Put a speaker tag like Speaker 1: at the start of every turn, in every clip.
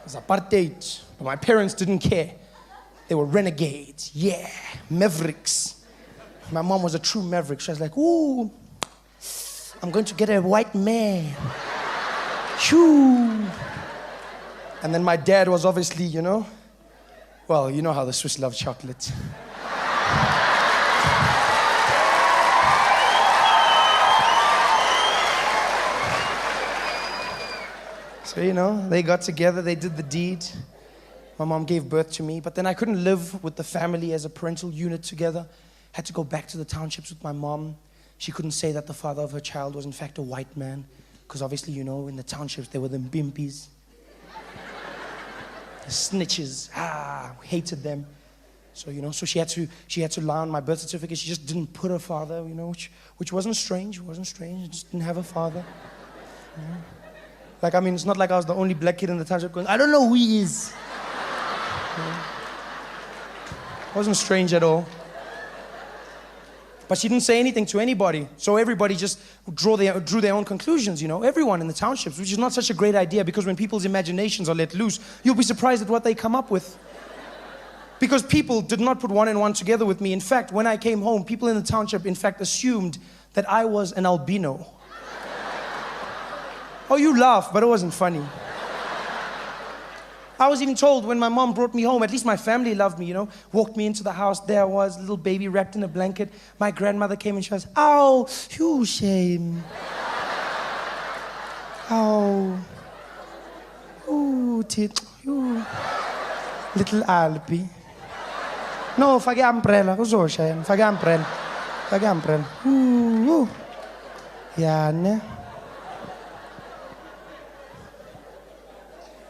Speaker 1: was apartheid, but my parents didn't care. They were renegades, yeah, mavericks. My mom was a true maverick. She was like, ooh, I'm going to get a white man. Shoo. And then my dad was obviously, well, you know how the Swiss love chocolate. So, they got together, they did the deed. My mom gave birth to me, but then I couldn't live with the family as a parental unit together. Had to go back to the townships with my mom. She couldn't say that the father of her child was in fact a white man, because obviously, in the townships, there were them bimpies. The snitches, hated them. So, so she had to lie on my birth certificate. She just didn't put her father, which wasn't strange. It wasn't strange. I just didn't have a father. It's not like I was the only black kid in the township going, I don't know who he is. It wasn't strange at all. But she didn't say anything to anybody. So everybody just drew their own conclusions, everyone in the townships, which is not such a great idea, because when people's imaginations are let loose, you'll be surprised at what they come up with. Because people did not put one and one together with me. In fact, when I came home, people in the township, in fact, assumed that I was an albino. Oh, you laugh, but it wasn't funny. I was even told when my mom brought me home, at least my family loved me, walked me into the house, there I was, little baby wrapped in a blanket. My grandmother came and she was, ow, you shame. Ow. Ooh, you. Little Alpi. No, faghi umbrella, cosa c'è? Faghi umbrella. Faghi umbrella. Yeah, ne?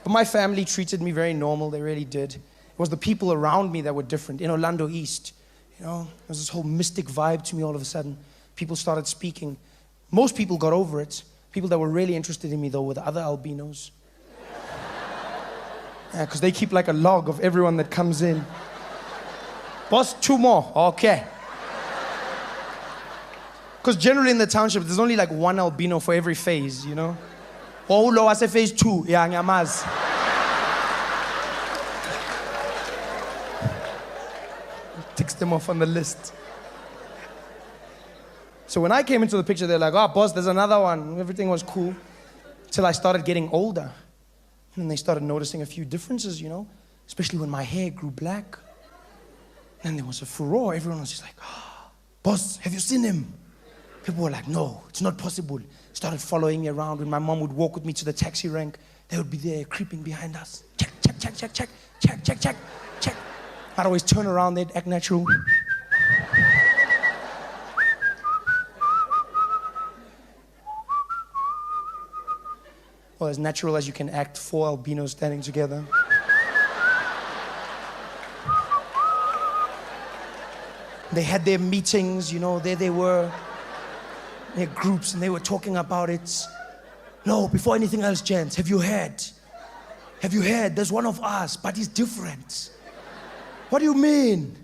Speaker 1: But my family treated me very normal, they really did. It was the people around me that were different. In Orlando East, there was this whole mystic vibe to me all of a sudden. People started speaking. Most people got over it. People that were really interested in me, though, were the other albinos. Yeah, because they keep like a log of everyone that comes in. Boss, 2 more. Okay. Because generally in the township, there's only like 1 albino for every phase, Oh, lo, I say phase 2. Yeah, ngiyamazi. Ticks them off on the list. So when I came into the picture, they're like, oh, boss, there's another one. Everything was cool. Till I started getting older. And they started noticing a few differences, especially when my hair grew black. And there was a furore. Everyone was just like, oh, boss, have you seen him? People were like, no, it's not possible. Started following me around. When my mom would walk with me to the taxi rank, they would be there creeping behind us. Check, check, check, check, check, check, check, check, check. I'd always turn around, they'd act natural. Well, as natural as you can act, 4 albinos standing together. They had their meetings, there they were. Their groups, and they were talking about it. No, before anything else, gents, have you heard? Have you heard? There's one of us, but he's different. What do you mean?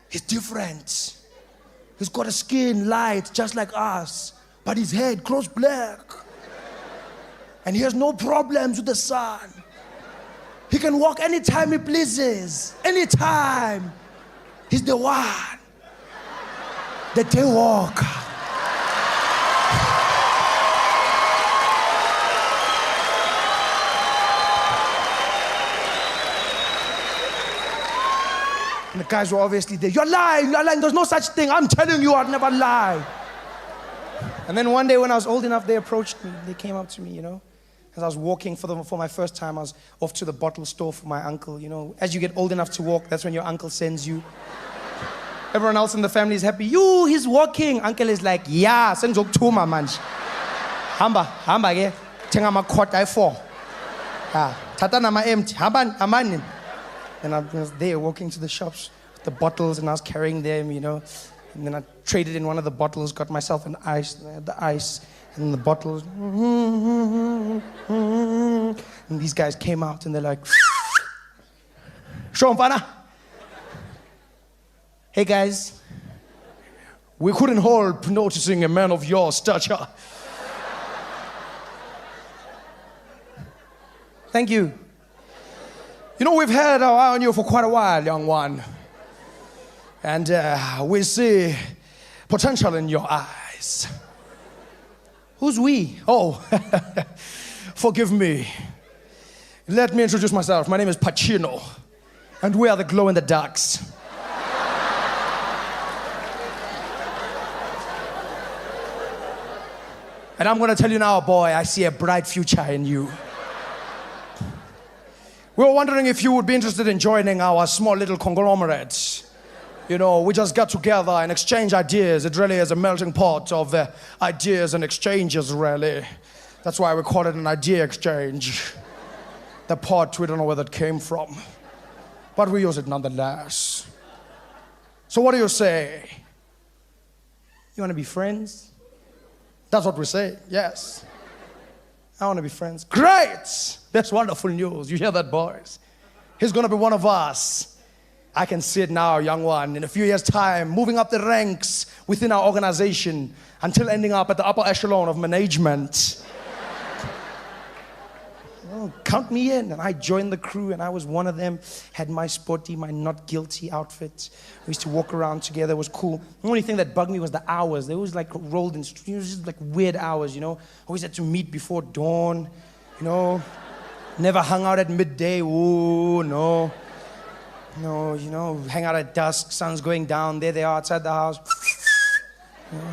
Speaker 1: He's different. He's got a skin light, just like us, but his head grows black. And he has no problems with the sun. He can walk anytime he pleases. Anytime. He's the one. The day walker. And the guys were obviously there. You're lying, there's no such thing. I'm telling you, I'd never lie. And then one day when I was old enough, they approached me. They came up to me, As I was walking for my first time, I was off to the bottle store for my uncle, As you get old enough to walk, that's when your uncle sends you. Everyone else in the family is happy. He's walking. Uncle is like, yeah, send you to my man. Hamba, ke. Tenga ma quart I 4. Tata na ma empty. Haban. And I was there walking to the shops with the bottles, and I was carrying them, And then I traded in one of the bottles, got myself an ice, and I had the ice, and the bottles. And these guys came out, and they're like, Shomfana. Hey guys, we couldn't help noticing a man of your stature. Thank you. You know, we've had our eye on you for quite a while, young one. And we see potential in your eyes. Who's we? Oh, forgive me. Let me introduce myself. My name is Pacino, and we are the glow-in-the-darks. And I'm gonna tell you now, boy, I see a bright future in you. We were wondering if you would be interested in joining our small little conglomerate. You know, we just got together and exchange ideas. It really is a melting pot of ideas and exchanges, really. That's why we call it an idea exchange. The pot, we don't know where that came from. But we use it nonetheless. So what do you say? You want to be friends? That's what we say, yes. I want to be friends. Great! That's wonderful news. You hear that, boys? He's going to be one of us. I can see it now, young one. In a few years' time, moving up the ranks within our organization until ending up at the upper echelon of management. Well, count me in. And I joined the crew, and I was one of them. Had my sporty, my not guilty outfit. We used to walk around together. It was cool. The only thing that bugged me was the hours. They always like rolled in, it was just like weird hours, you know. Always had to meet before dawn, you know. Never hung out at midday. Ooh, no. No, you know, hang out at dusk, sun's going down, there they are outside the house. You know,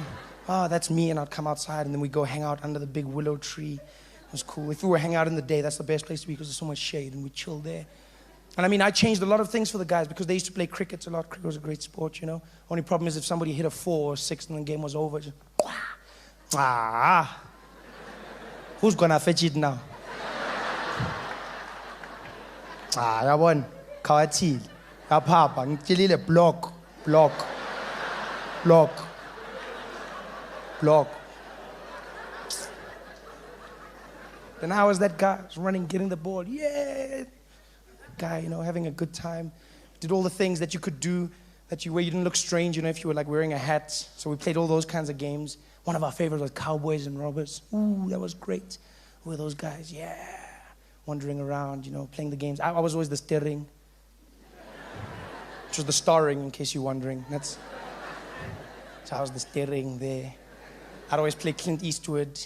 Speaker 1: oh, that's me, and I'd come outside, and then we'd go hang out under the big willow tree. It was cool. If we were hanging out in the day, that's the best place to be because there's so much shade, and we'd chill there. And I mean, I changed a lot of things for the guys because they used to play cricket a lot. Cricket was a great sport, you know. Only problem is if somebody hit a 4 or 6 and the game was over, just, who's gonna fetch it now? Yabon, kawathile. Papa, ngitshilile block. Then I was that guy, was running, getting the ball, yeah. Guy, you know, having a good time. Did all the things that you could do where you didn't look strange, you know, if you were like wearing a hat. So we played all those kinds of games. One of our favorites was Cowboys and Robbers. Ooh, that was great. Who were those guys? Yeah. Wandering around, you know, playing the games. I was always the steering. Which was the starring, in case you're wondering. So I was the steering there. I'd always play Clint Eastwood.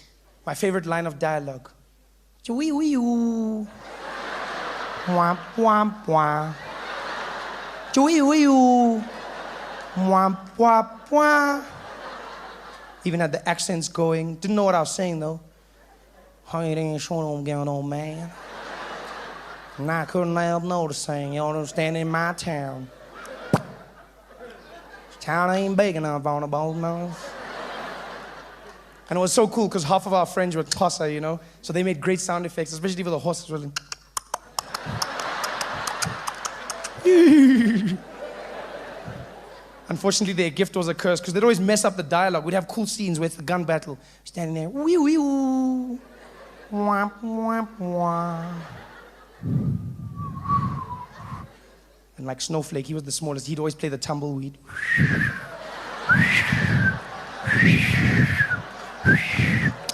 Speaker 1: My favorite line of dialogue. Wee-wee-oo. Womp, womp, womp. Wee-wee-oo. Womp, womp, womp. Even had the accents going. Didn't know what I was saying, though. How you ain't showing on going on, man? And I couldn't help noticing, you understand, in my town. Town ain't big enough on the boat nose. And it was so cool because half of our friends were Xhosa, you know, so they made great sound effects, especially for the horses. Unfortunately, their gift was a curse because they'd always mess up the dialogue. We'd have cool scenes with the gun battle, standing there, wee wee woo, womp womp womp. And like Snowflake, he was the smallest. He'd always play the tumbleweed.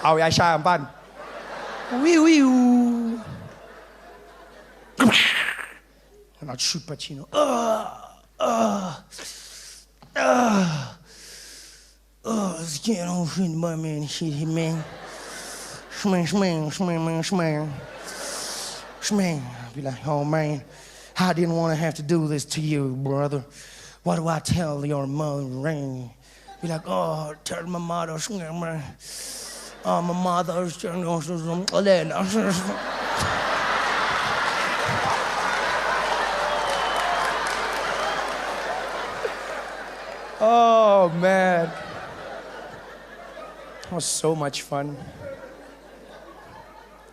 Speaker 1: Oh, yeah, shy and bad. Wee wee woo. And I'd shoot Pacino. Skin on shit, my man, shit, he man. Shmang. I'd be like, oh man, I didn't want to have to do this to you, brother. What do I tell your mother? Be like, oh, tell my mother, my mother, oh man, that was so much fun.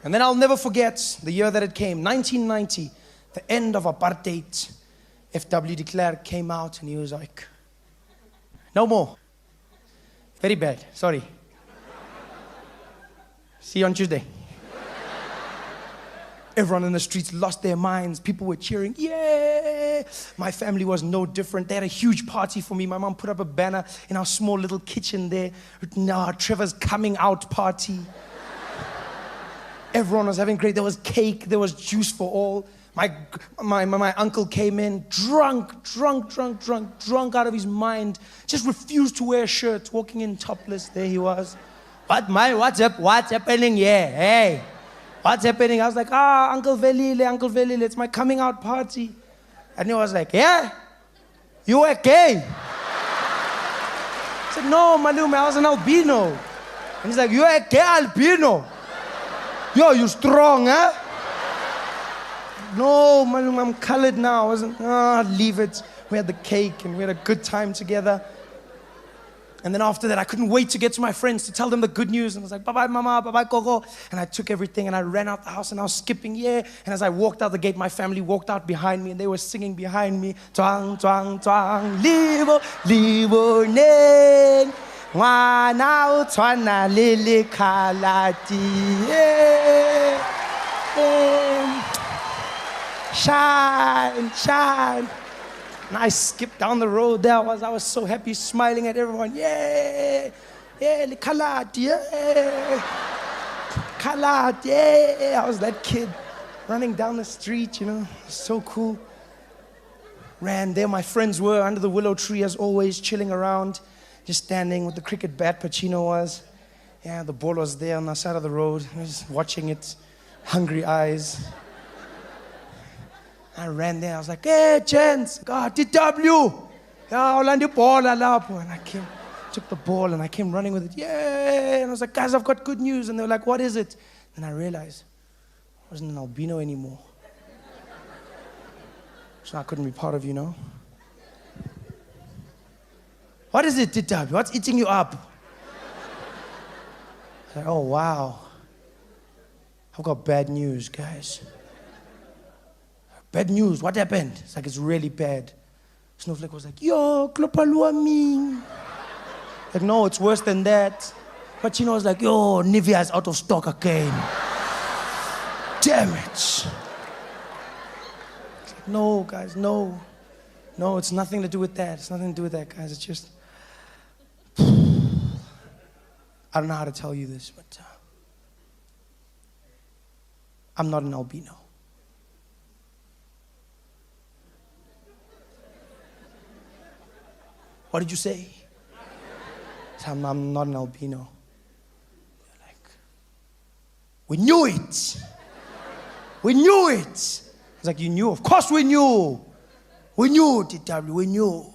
Speaker 1: And then I'll never forget the year that it came, 1990, the end of apartheid. F.W. de Klerk came out and he was like, no more. Very bad, sorry. See you on Tuesday. Everyone in the streets lost their minds. People were cheering, yeah! My family was no different. They had a huge party for me. My mom put up a banner in our small little kitchen there. Now Trevor's coming out party. Everyone was having great. There was cake, there was juice for all. My uncle came in, drunk out of his mind. Just refused to wear a shirt, walking in topless. There he was. What's happening here? Hey, what's happening? I was like, Uncle Velile, it's my coming out party. And he was like, yeah? You were gay? I said, no, Malume, I was an albino. And he's like, you were a gay albino? Yo, you strong, huh? No, Malume, I'm colored now. I wasn't, leave it. We had the cake and we had a good time together. And then after that, I couldn't wait to get to my friends to tell them the good news. And I was like, bye-bye, mama, bye-bye, gogo. And I took everything and I ran out the house and I was skipping, yeah. And as I walked out the gate, my family walked out behind me and they were singing behind me. Twang, twang, twang, libo, libo, neng. Ngwana o tshwana le lekhalati. Shine, shine. And I skipped down the road there. I was so happy, smiling at everyone. Yeah, lekhalati, yeah. Khalati, yeah. I was that kid running down the street, you know. So cool. Ran there. My friends were under the willow tree as always, chilling around. Just standing with the cricket bat, Pacino was. Yeah, the ball was there on the side of the road. I was watching it, hungry eyes. I ran there. I was like, hey, gents, DW. Yeah, Orlando ball, and I took the ball and I came running with it. Yeah, and I was like, guys, I've got good news. And they were like, what is it? And I realized I wasn't an albino anymore. So I couldn't be part of you, know? What is it, DW? What's eating you up? I said, oh, wow. I've got bad news, guys. Bad news, what happened? It's like, it's really bad. Snowflake was like, yo, klopalua ming. Like, no, it's worse than that. Pacino was like, yo, Nivea is out of stock again. Damn it. Like, no, guys, no. No, it's nothing to do with that. It's nothing to do with that, guys. It's just, I don't know how to tell you this, but I'm not an albino. What did you say? I'm not an albino. They're like, we knew it. We knew it. I was like, you knew? Of course we knew. We knew, DW, we knew.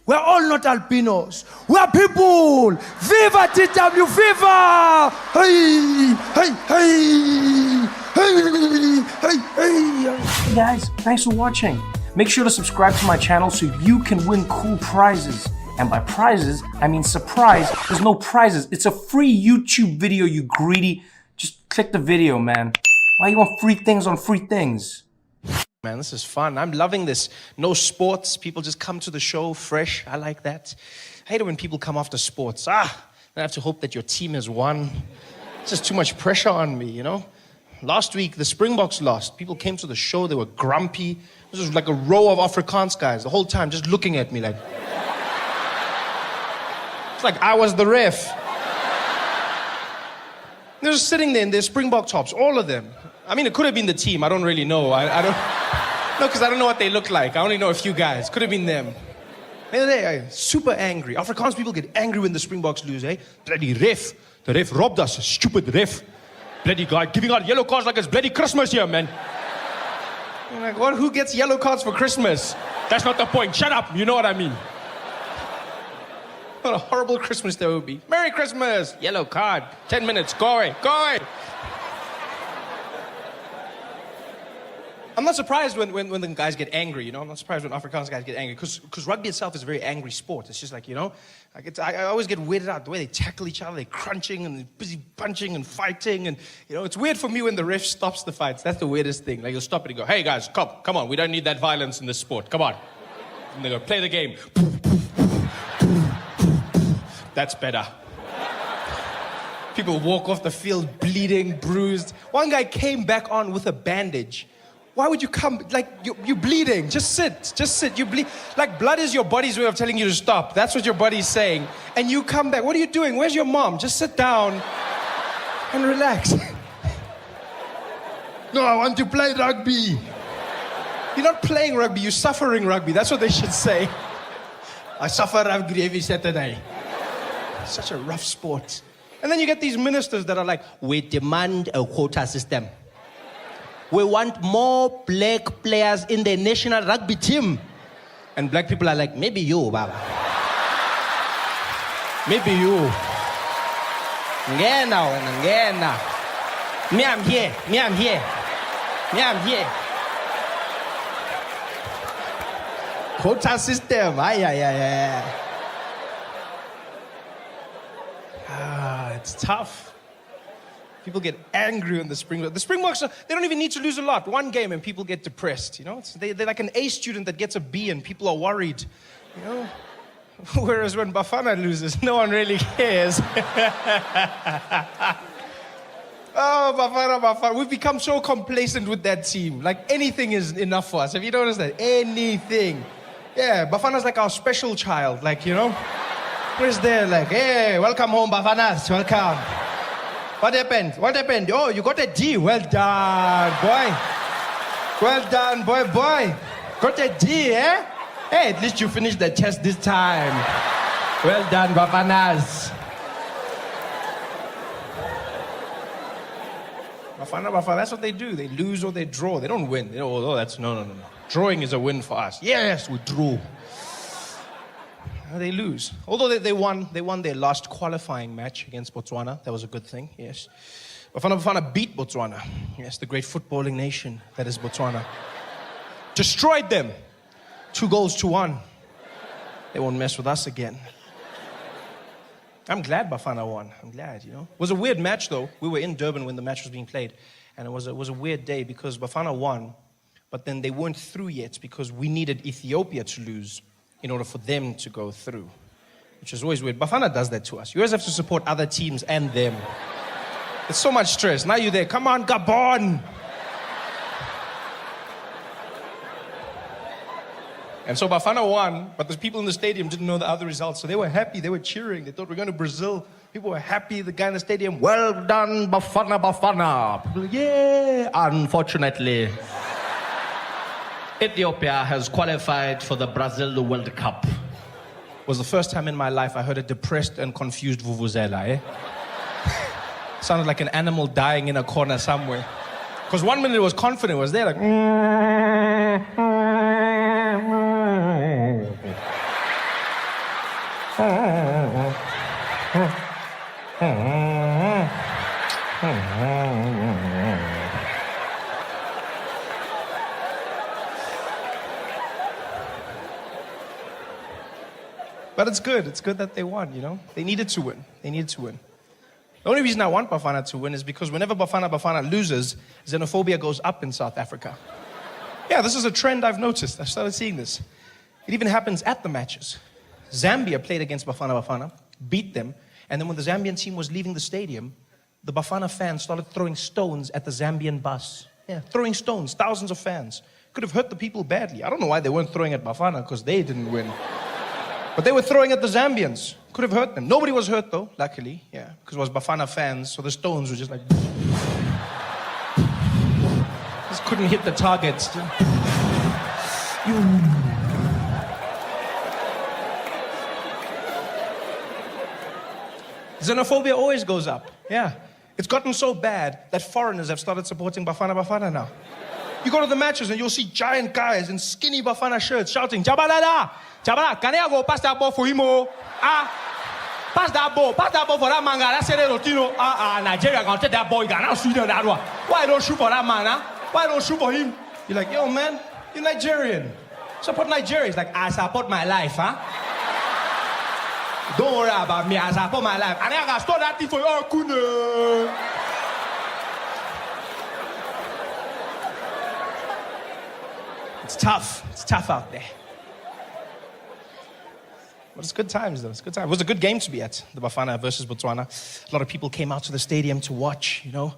Speaker 1: We're all not albinos. We're people. Viva DW, viva! Hey, hey, hey, hey, hey, hey. Hey guys, thanks for watching. Make sure to subscribe to my channel so you can win cool prizes. And by prizes, I mean surprise. There's no prizes. It's a free YouTube video, you greedy. Just click the video, man. Why you want free things on free things? Man, this is fun. I'm loving this. No sports. People just come to the show fresh. I like that. I hate it when people come after sports. I have to hope that your team has won. It's just too much pressure on me, you know? Last week, the Springboks lost. People came to the show. They were grumpy. This was like a row of Afrikaans guys the whole time just looking at me like... It's like I was the ref. They're just sitting there in their Springbok tops, all of them. I mean, it could have been the team. I don't really know. I don't... No, because I don't know what they look like. I only know a few guys. Could have been them. They're super angry. Afrikaans people get angry when the Springboks lose, eh? Bloody ref. The ref robbed us. Stupid ref. Bloody guy giving out yellow cards like it's bloody Christmas here, man. I'm like, what? Who gets yellow cards for Christmas? That's not the point. Shut up. You know what I mean. What a horrible Christmas there would be. Merry Christmas. Yellow card. 10 minutes. Go away. Go away. I'm not surprised when the guys get angry, you know? I'm not surprised when Afrikaans guys get angry because rugby itself is a very angry sport. It's just like, you know, I always get weirded out the way they tackle each other. They're crunching and they're busy punching and fighting. And, you know, it's weird for me when the ref stops the fights. That's the weirdest thing. Like, he'll stop it and go, hey, guys, come on. We don't need that violence in this sport. Come on. And they go, play the game. That's better. People walk off the field bleeding, bruised. One guy came back on with a bandage. Why would you come, like, you're bleeding? Just sit, you bleed. Like, blood is your body's way of telling you to stop. That's what your body's saying. And you come back, what are you doing? Where's your mom? Just sit down. and relax.
Speaker 2: No, I want to play rugby.
Speaker 1: You're not playing rugby, you're suffering rugby. That's what they should say.
Speaker 2: I suffer rugby every Saturday.
Speaker 1: It's such a rough sport. And then you get these ministers that are like,
Speaker 2: we demand a quota system. We want more black players in the national rugby team. And black people are like, maybe you, Baba. Maybe you. Ngena. Me, I'm here. Quota system.
Speaker 1: it's tough. People get angry when the Springboks. The Springboks, they don't even need to lose a lot. One game and people get depressed, you know? They're like an A student that gets a B and people are worried, you know? Whereas when Bafana loses, no one really cares. Oh, Bafana. We've become so complacent with that team. Like, anything is enough for us. Have you noticed that? Anything. Yeah, Bafana's like our special child, like, you know? Where's there, like, hey, welcome home, Bafanas, welcome. What happened? Oh, you got a D. Well done, boy. Well done, boy. Got a D, eh? Hey, at least you finished the test this time. Well done, Bafanas. Bafana, that's what they do. They lose or they draw. They don't win. No. Drawing is a win for us. Yes, we drew. They lose. Although they won their last qualifying match against Botswana. That was a good thing, yes. Bafana beat Botswana. Yes, the great footballing nation that is Botswana. Destroyed them. 2-1. They won't mess with us again. I'm glad Bafana won. I'm glad, you know. It was a weird match, though. We were in Durban when the match was being played. And it was a weird day because Bafana won, but then they weren't through yet because we needed Ethiopia to lose in order for them to go through, which is always weird. Bafana does that to us. You always have to support other teams and them. It's so much stress. Now you're there. Come on, Gabon. And so Bafana won, but the people in the stadium didn't know the other results. So they were happy. They were cheering. They thought we're going to Brazil. People were happy. The guy in the stadium, well done, Bafana. People, yeah. Unfortunately, Ethiopia has qualified for the Brazil World Cup. It was the first time in my life I heard a depressed and confused vuvuzela, eh? Sounded like an animal dying in a corner somewhere. Because 1 minute it was confident, it was there like... But it's good. It's good that they won, you know? They needed to win. The only reason I want Bafana to win is because whenever Bafana loses, xenophobia goes up in South Africa. Yeah, this is a trend I've noticed. I've started seeing this. It even happens at the matches. Zambia played against Bafana, beat them, and then when the Zambian team was leaving the stadium, the Bafana fans started throwing stones at the Zambian bus. Yeah, throwing stones, thousands of fans. Could have hurt the people badly. I don't know why they weren't throwing at Bafana, because they didn't win. But they were throwing at the Zambians. Could have hurt them. Nobody was hurt though, luckily. Yeah, because it was Bafana fans, so the stones were just like... just couldn't hit the targets. Xenophobia always goes up. Yeah. It's gotten so bad that foreigners have started supporting Bafana now. You go to the matches and you'll see giant guys in skinny Bafana shirts shouting, Jabalada! Jabala, can I go pass that ball for him? Pass that ball for that man. That's it, Nigeria gonna take that ball. You cannot shoot that one. Why don't shoot for that man? Why don't shoot for him? You're like, yo, man, you're Nigerian. Support Nigeria. It's like, I support my life, huh? Don't worry about me. I support my life. And I can store that thing for you. Oh, cool. It's tough. It's tough out there. But it's good times, though. It's good times. It was a good game to be at, the Bafana versus Botswana. A lot of people came out to the stadium to watch, you know.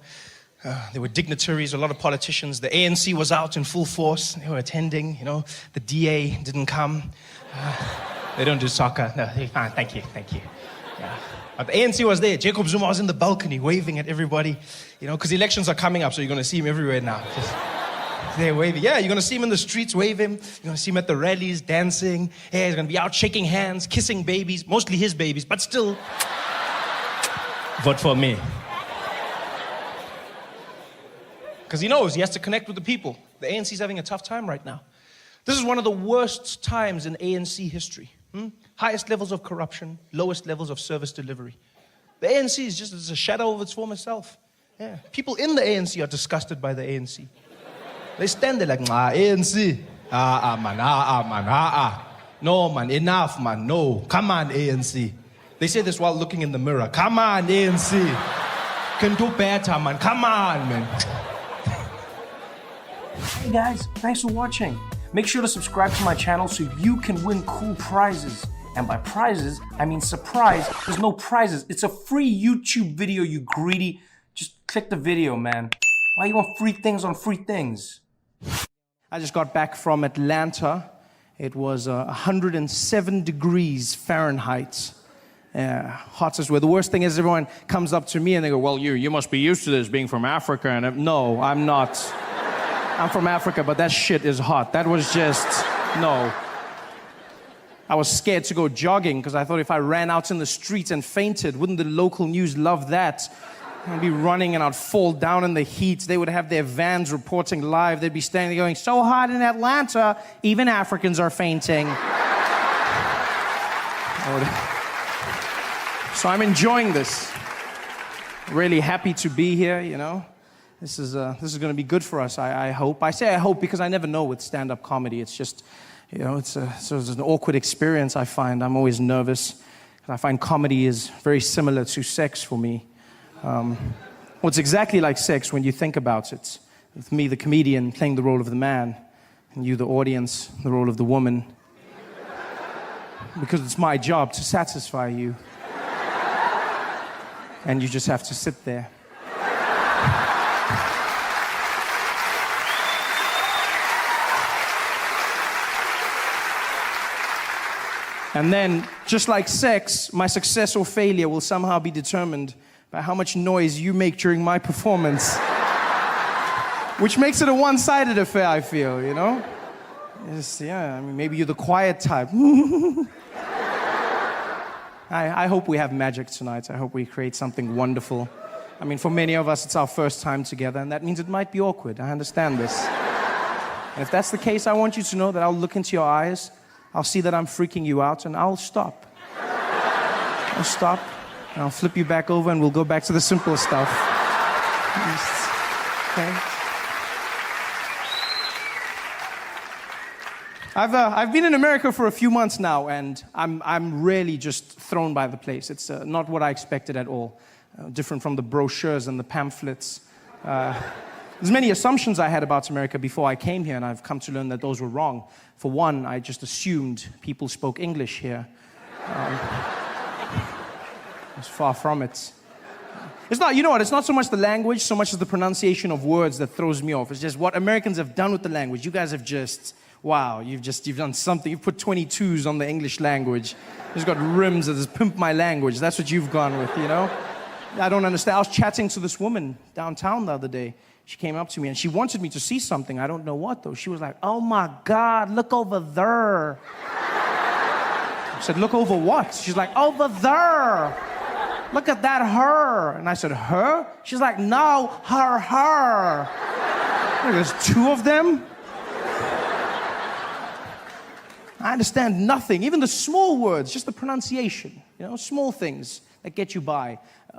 Speaker 1: There were dignitaries, a lot of politicians. The ANC was out in full force. They were attending, you know. The DA didn't come. They don't do soccer. No, fine. Thank you. Yeah. But the ANC was there. Jacob Zuma was in the balcony waving at everybody, you know, because elections are coming up, so you're going to see him everywhere now. Just there waving. Yeah, you're going to see him in the streets waving. You're going to see him at the rallies dancing. Yeah, he's going to be out shaking hands, kissing babies, mostly his babies, but still, vote for me. Because he knows he has to connect with the people. The ANC's having a tough time right now. This is one of the worst times in ANC history. Highest levels of corruption, lowest levels of service delivery. The ANC is just a shadow of its former self. Yeah. People in the ANC are disgusted by the ANC. They stand there like, nah, ANC. Man. No, man, enough, man, no. Come on, ANC. They say this while looking in the mirror. Come on, ANC. Can do better, man. Come on, man. Hey guys, thanks for watching. Make sure to subscribe to my channel so you can win cool prizes. And by prizes, I mean surprise. There's no prizes. It's a free YouTube video, you greedy. Just click the video, man. Why you want free things on free things? I just got back from Atlanta. It was 107 degrees Fahrenheit. Hottest weather. The worst thing is everyone comes up to me and they go, well, you must be used to this being from Africa. And no, I'm not. I'm from Africa, but that shit is hot. That was just, no. I was scared to go jogging because I thought if I ran out in the streets and fainted, wouldn't the local news love that? I'd be running and I'd fall down in the heat. They would have their vans reporting live. They'd be standing there going, so hot in Atlanta, even Africans are fainting. So I'm enjoying this. Really happy to be here, you know. This is going to be good for us, I hope. I say I hope because I never know with stand-up comedy. It's just, you know, it's an awkward experience, I find. I'm always nervous. I find comedy is very similar to sex for me. Well, it's exactly like sex when you think about it. With me, the comedian, playing the role of the man, and you, the audience, the role of the woman. Because it's my job to satisfy you. And you just have to sit there. And then, just like sex, my success or failure will somehow be determined by how much noise you make during my performance. Which makes it a one-sided affair, I feel, you know? Yeah, I mean, maybe you're the quiet type. I hope we have magic tonight. I hope we create something wonderful. I mean, for many of us, it's our first time together, and that means it might be awkward. I understand this. And if that's the case, I want you to know that I'll look into your eyes, I'll see that I'm freaking you out, and I'll stop. I'll stop, and I'll flip you back over, and we'll go back to the simple stuff. Okay? I've been in America for a few months now, and I'm really just thrown by the place. It's not what I expected at all. Different from the brochures and the pamphlets. There's many assumptions I had about America before I came here, and I've come to learn that those were wrong. For one, I just assumed people spoke English here. It's far from it. It's not, you know what, it's not so much the language, so much as the pronunciation of words that throws me off. It's just what Americans have done with the language. You guys have just, wow, you've done something. You've put 22s on the English language. You've got rims that just pimp my language. That's what you've gone with, you know? I don't understand. I was chatting to this woman downtown the other day. She came up to me and she wanted me to see something. I don't know what though. She was like, oh my God, look over there. I said, look over what? She's like, over there. Look at that her. And I said, her? She's like, no, her. Like, there's two of them? I understand nothing, even the small words, just the pronunciation, you know, small things that get you by.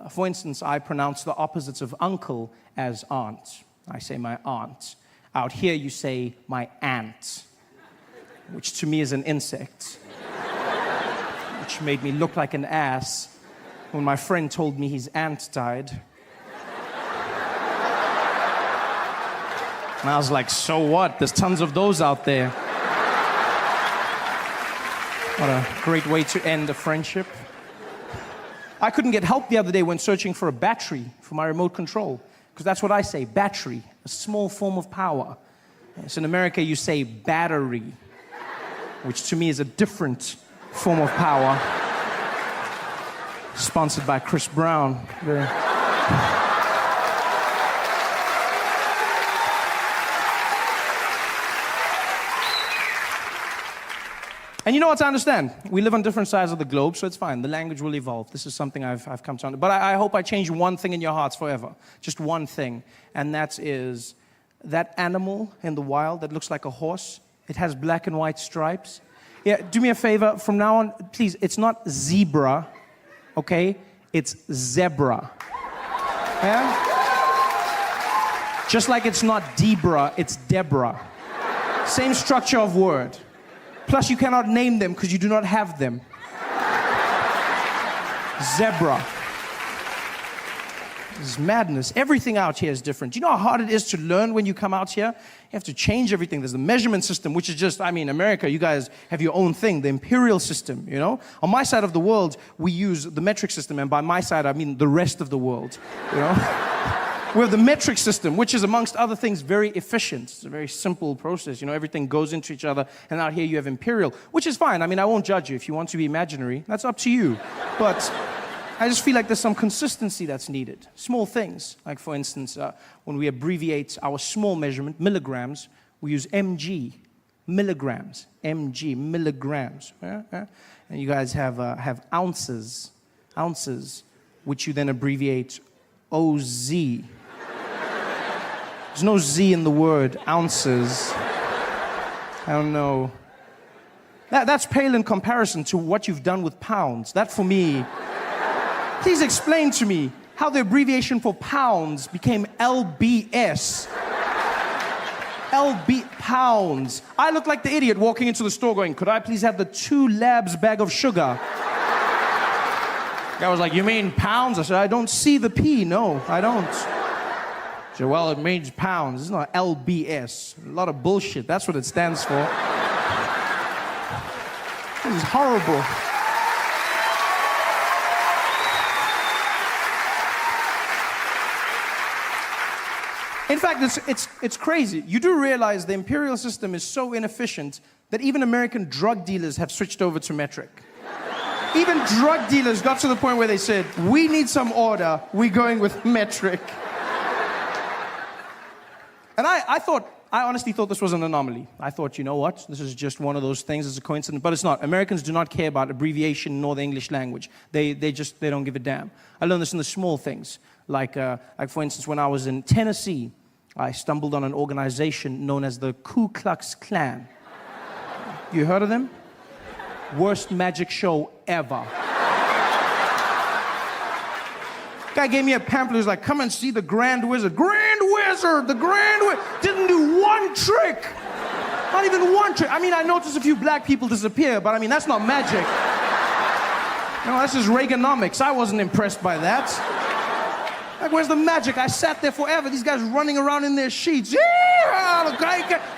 Speaker 1: For instance, I pronounce the opposites of uncle as aunt. I say my aunt. Out here you say my ant, which to me is an insect, which made me look like an ass when my friend told me his aunt died. And I was like, so what? There's tons of those out there. What a great way to end a friendship. I couldn't get help the other day when searching for a battery for my remote control, because that's what I say, battery, a small form of power. So in America, you say battery, which to me is a different form of power. Sponsored by Chris Brown. Very... And you know what, I understand. We live on different sides of the globe, so it's fine. The language will evolve. This is something I've come to understand. But I hope I change one thing in your hearts forever. Just one thing. And that is that animal in the wild that looks like a horse. It has black and white stripes. Yeah, do me a favor. From now on, please, it's not zebra, okay? It's zebra. Yeah? Just like it's not Debra, it's Deborah. Same structure of word. Plus, you cannot name them because you do not have them. Zebra. This is madness. Everything out here is different. Do you know how hard it is to learn when you come out here? You have to change everything. There's the measurement system, which is just, I mean, America, you guys have your own thing, the imperial system, you know? On my side of the world, we use the metric system, and by my side, I mean the rest of the world, you know? We have the metric system, which is, amongst other things, very efficient. It's a very simple process. You know, everything goes into each other. And out here you have imperial, which is fine. I mean, I won't judge you. If you want to be imaginary, that's up to you. But I just feel like there's some consistency that's needed. Small things. Like, for instance, when we abbreviate our small measurement, milligrams, we use mg, milligrams. Mg, milligrams. And you guys have ounces, which you then abbreviate OZ. There's no Z in the word, ounces. I don't know. That's pale in comparison to what you've done with pounds. That, for me, please explain to me how the abbreviation for pounds became LBS. LB, pounds. I look like the idiot walking into the store going, could I please have the 2 labs bag of sugar? Guy was like, you mean pounds? I said, I don't see the P. No, I don't. He said, well, it means pounds. It's not LBS. A lot of bullshit. That's what it stands for. This is horrible. In fact, it's crazy. You do realize the imperial system is so inefficient that even American drug dealers have switched over to metric. Even drug dealers got to the point where they said, we need some order, we're going with metric. And I honestly thought this was an anomaly. I thought, you know what, this is just one of those things, it's a coincidence, but it's not. Americans do not care about abbreviation nor the English language. They don't give a damn. I learned this in the small things. Like for instance, when I was in Tennessee, I stumbled on an organization known as the Ku Klux Klan. You heard of them? Worst magic show ever. Guy gave me a pamphlet. He was like, come and see the Grand Wizard. Grand Wizard! The Grand Wizard! Didn't do one trick! Not even one trick. I mean, I noticed a few black people disappear, but I mean, that's not magic. No, that's just Reaganomics. I wasn't impressed by that. Like, where's the magic? I sat there forever. These guys running around in their sheets. Yeah!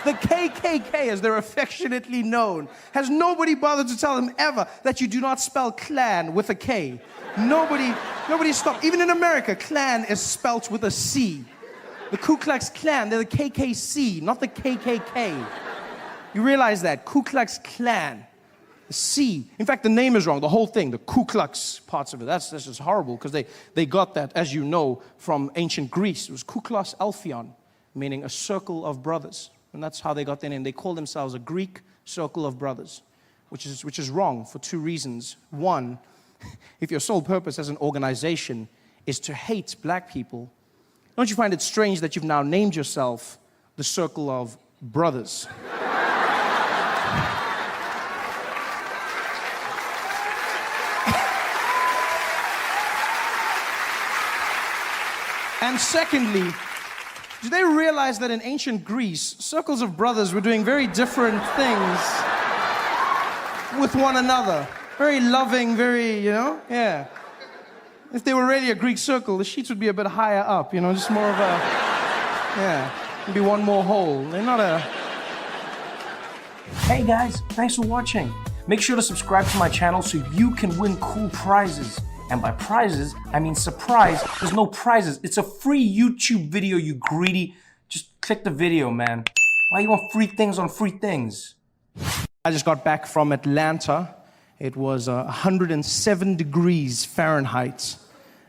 Speaker 1: The KKK, as they're affectionately known. Has nobody bothered to tell them ever that you do not spell clan with a K? Nobody stopped. Even in America, clan is spelt with a C. The Ku Klux Klan, they're the KKC, not the KKK. You realize that? Ku Klux Klan. The C. In fact, the name is wrong, the whole thing, the Ku Klux parts of it. That's just horrible, because they got that, as you know, from ancient Greece. It was Ku Klux Alphion, meaning a circle of brothers. And that's how they got their name. They call themselves a Greek circle of brothers, which is wrong for 2 reasons. One, if your sole purpose as an organization is to hate black people, don't you find it strange that you've now named yourself the Circle of Brothers? And secondly, do they realize that in ancient Greece, circles of brothers were doing very different things with one another? Very loving, very, you know, yeah. If they were really a Greek circle, the sheets would be a bit higher up, you know, just more of a, yeah, maybe one more hole. They're not a...
Speaker 3: Hey guys, thanks for watching. Make sure to subscribe to my channel so you can win cool prizes. And by prizes, I mean surprise. There's no prizes. It's a free YouTube video, you greedy. Just click the video, man. Why you want free things on free things?
Speaker 1: I just got back from Atlanta, It was 107 degrees Fahrenheit.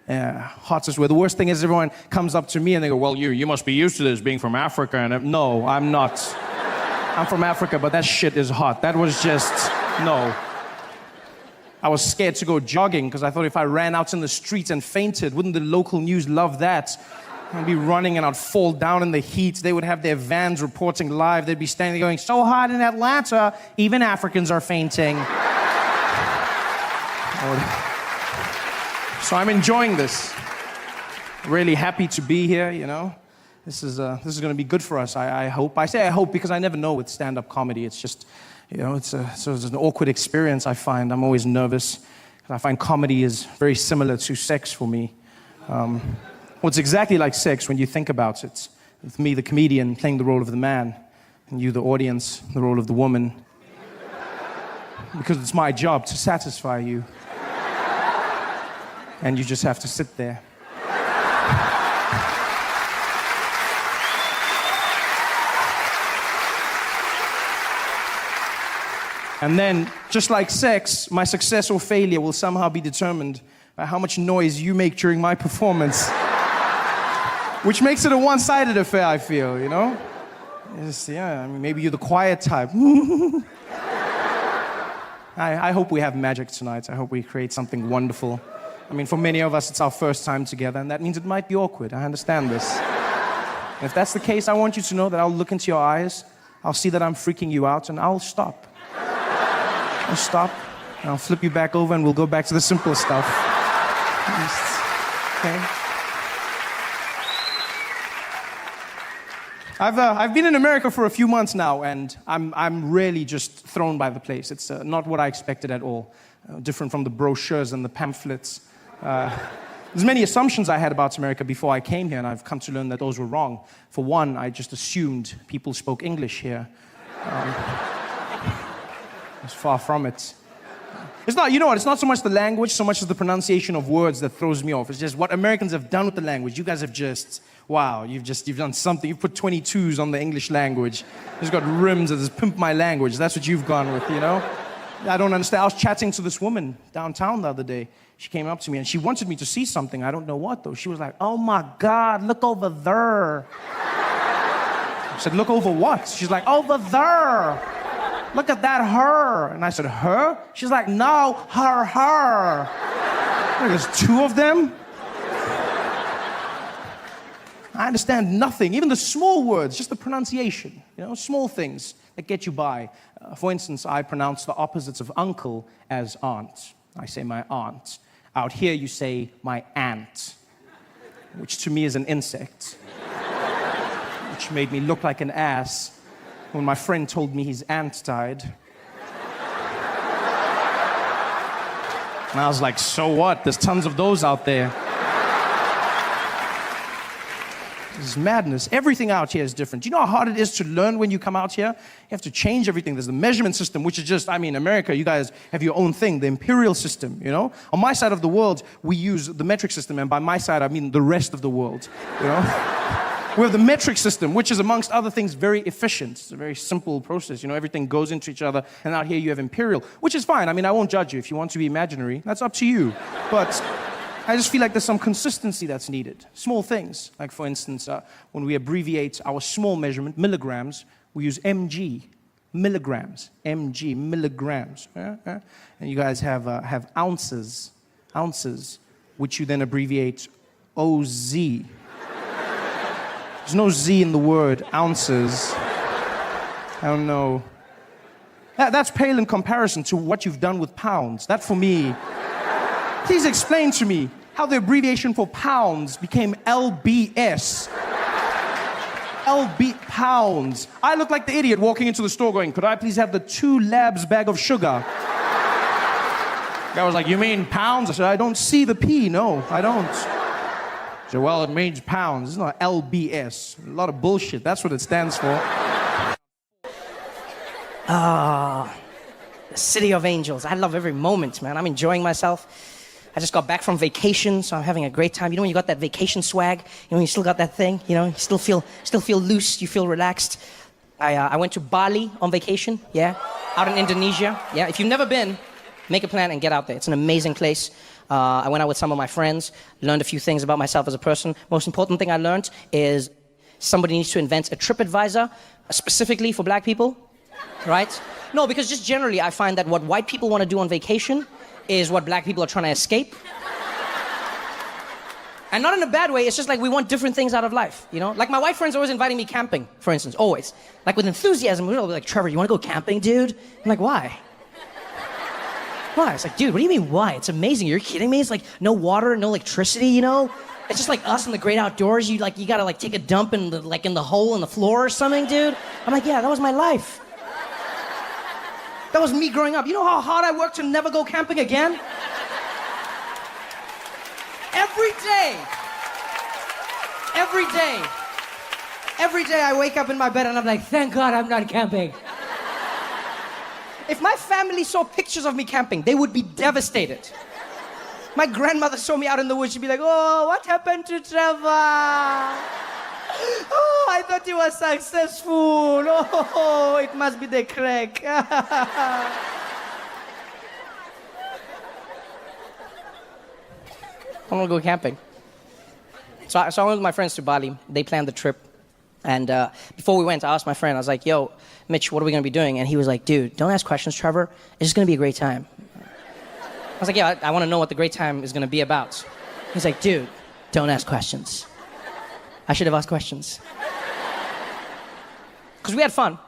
Speaker 1: Hot as well. The worst thing is everyone comes up to me and they go, well, you must be used to this being from Africa. And no, I'm not. I'm from Africa, but that shit is hot. That was just, no. I was scared to go jogging because I thought if I ran out in the streets and fainted, wouldn't the local news love that? I'd be running and I'd fall down in the heat. They would have their vans reporting live. They'd be standing there going, so hot in Atlanta, even Africans are fainting. So I'm enjoying this. Really happy to be here, you know. This is going to be good for us, I hope. I say I hope because I never know with stand-up comedy. It's just, you know, it's an awkward experience, I find. I'm always nervous. I find comedy is very similar to sex for me. Well, it's exactly like sex when you think about it. With me, the comedian, playing the role of the man, and you, the audience, the role of the woman. Because it's my job to satisfy you. And you just have to sit there. And then, just like sex, my success or failure will somehow be determined by how much noise you make during my performance. Which makes it a one-sided affair, I feel, you know? Yeah, I mean, maybe you're the quiet type. I hope we have magic tonight. I hope we create something wonderful. I mean, for many of us, it's our first time together, and that means it might be awkward. I understand this. And if that's the case, I want you to know that I'll look into your eyes, I'll see that I'm freaking you out, and I'll stop. I'll stop, and I'll flip you back over, and we'll go back to the simple stuff. Okay? I've been in America for a few months now, and I'm really just thrown by the place. It's not what I expected at all. Different from the brochures and the pamphlets. There's many assumptions I had about America before I came here, and I've come to learn that those were wrong. For one, I just assumed people spoke English here. It's far from it. It's not, you know what, it's not so much the language, so much as the pronunciation of words that throws me off. It's just what Americans have done with the language. You guys have just, wow, you've done something. You've put 22s on the English language. You've got rims that says, pimp my language. That's what you've gone with, you know? I don't understand. I was chatting to this woman downtown the other day. She came up to me and she wanted me to see something. I don't know what, though. She was like, oh my God, look over there. I said, look over what? She's like, over there. Look at that her. And I said, her? She's like, no, her. There's two of them? I understand nothing. Even the small words, just the pronunciation. You know, small things that get you by. For instance, I pronounce the opposites of uncle as aunt. I say my aunt. Out here, you say my aunt, which to me is an insect, which made me look like an ass when my friend told me his aunt died. And I was like, so what? There's tons of those out there. This is madness. Everything out here is different. Do you know how hard it is to learn when you come out here? You have to change everything. There's the measurement system, which is just, I mean, America, you guys have your own thing, the imperial system, you know? On my side of the world, we use the metric system, and by my side, I mean the rest of the world, you know? We have the metric system, which is, amongst other things, very efficient. It's a very simple process, you know? Everything goes into each other, and out here you have imperial, which is fine. I mean, I won't judge you. If you want to be imaginary, that's up to you. But I just feel like there's some consistency that's needed. Small things, like for instance, when we abbreviate our small measurement, milligrams, we use mg, milligrams, mg, milligrams. And you guys have ounces, which you then abbreviate oz. There's no z in the word ounces. I don't know. That's pale in comparison to what you've done with pounds. That for me. Please explain to me how the abbreviation for pounds became LBS. LB pounds. I look like the idiot walking into the store going, could I please have the 2 labs bag of sugar? Guy was like, you mean pounds? I said, I don't see the P, no, I don't. He said, well, it means pounds. It's not LBS. A lot of bullshit, that's what it stands for.
Speaker 4: The City of Angels. I love every moment, man. I'm enjoying myself. I just got back from vacation, so I'm having a great time. You know when you got that vacation swag? You know, you still got that thing? You know, you still feel loose, you feel relaxed. I went to Bali on vacation, yeah, out in Indonesia. Yeah, if you've never been, Make a plan and get out there. It's an amazing place. I went out with some of my friends, learned a few things about myself as a person. Most important thing I learned is somebody needs to invent a TripAdvisor specifically for black people, right? No, because just generally I find that what white people want to do on vacation is what black people are trying to escape. And not in a bad way, it's just like we want different things out of life, you know? Like my white friends are always inviting me camping, for instance, always. Like with enthusiasm, we're like, Trevor, you want to go camping, dude? I'm like, why? Why? It's like, dude, what do you mean why? It's amazing, you're kidding me? It's like no water, no electricity, you know? It's just like us in the great outdoors. You gotta like take a dump in the hole in the floor or something, dude. I'm like, yeah, that was my life. That was me growing up. You know how hard I worked to never go camping again? Every day I wake up in my bed and I'm like, thank God I'm not camping. If my family saw pictures of me camping, they would be devastated. My grandmother saw me out in the woods, she'd be like, oh, what happened to Trevor? Oh, I thought you were successful. Oh, it must be the crack. I want to go camping. So I went with my friends to Bali. They planned the trip. And before we went, I asked my friend, I was like, yo, Mitch, what are we going to be doing? And he was like, dude, don't ask questions, Trevor. It's just going to be a great time. I was like, yeah, I want to know what the great time is going to be about. He's like, dude, don't ask questions. I should have asked questions. Because we had fun.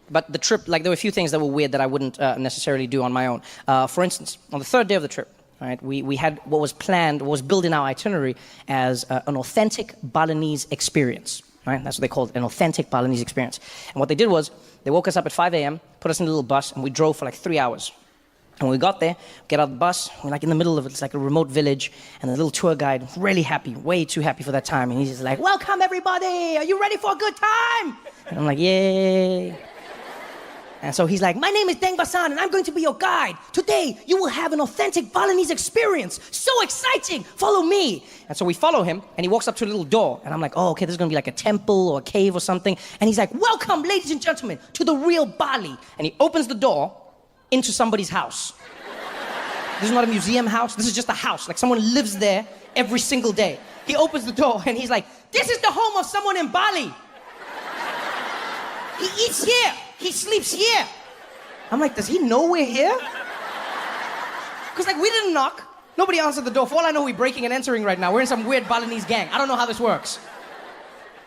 Speaker 4: But the trip, like, there were a few things that were weird that I wouldn't necessarily do on my own. For instance, on the third day of the trip, right, we had what was planned, what was built in our itinerary as an authentic Balinese experience. Right? That's what they called it, an authentic Balinese experience. And what they did was, they woke us up at 5 a.m., put us in a little bus, and we drove for like 3 hours. And when we got there, get out of the bus, we're like in the middle of it, it's like a remote village, and the little tour guide, really happy, way too happy for that time, and he's just like, welcome everybody, are you ready for a good time? And I'm like, yay. And so he's like, my name is Deng Basan, and I'm going to be your guide. Today, you will have an authentic Balinese experience. So exciting, follow me. And so we follow him, and he walks up to a little door, and I'm like, oh, okay, this is gonna be like a temple or a cave or something. And he's like, welcome, ladies and gentlemen, to the real Bali. And he opens the door into somebody's house. This is not a museum house, this is just a house. Like someone lives there every single day. He opens the door, and he's like, this is the home of someone in Bali. He eats here. He sleeps here. I'm like, does he know we're here? Because like we didn't knock. Nobody answered the door. For all I know, we're breaking and entering right now. We're in some weird Balinese gang. I don't know how this works.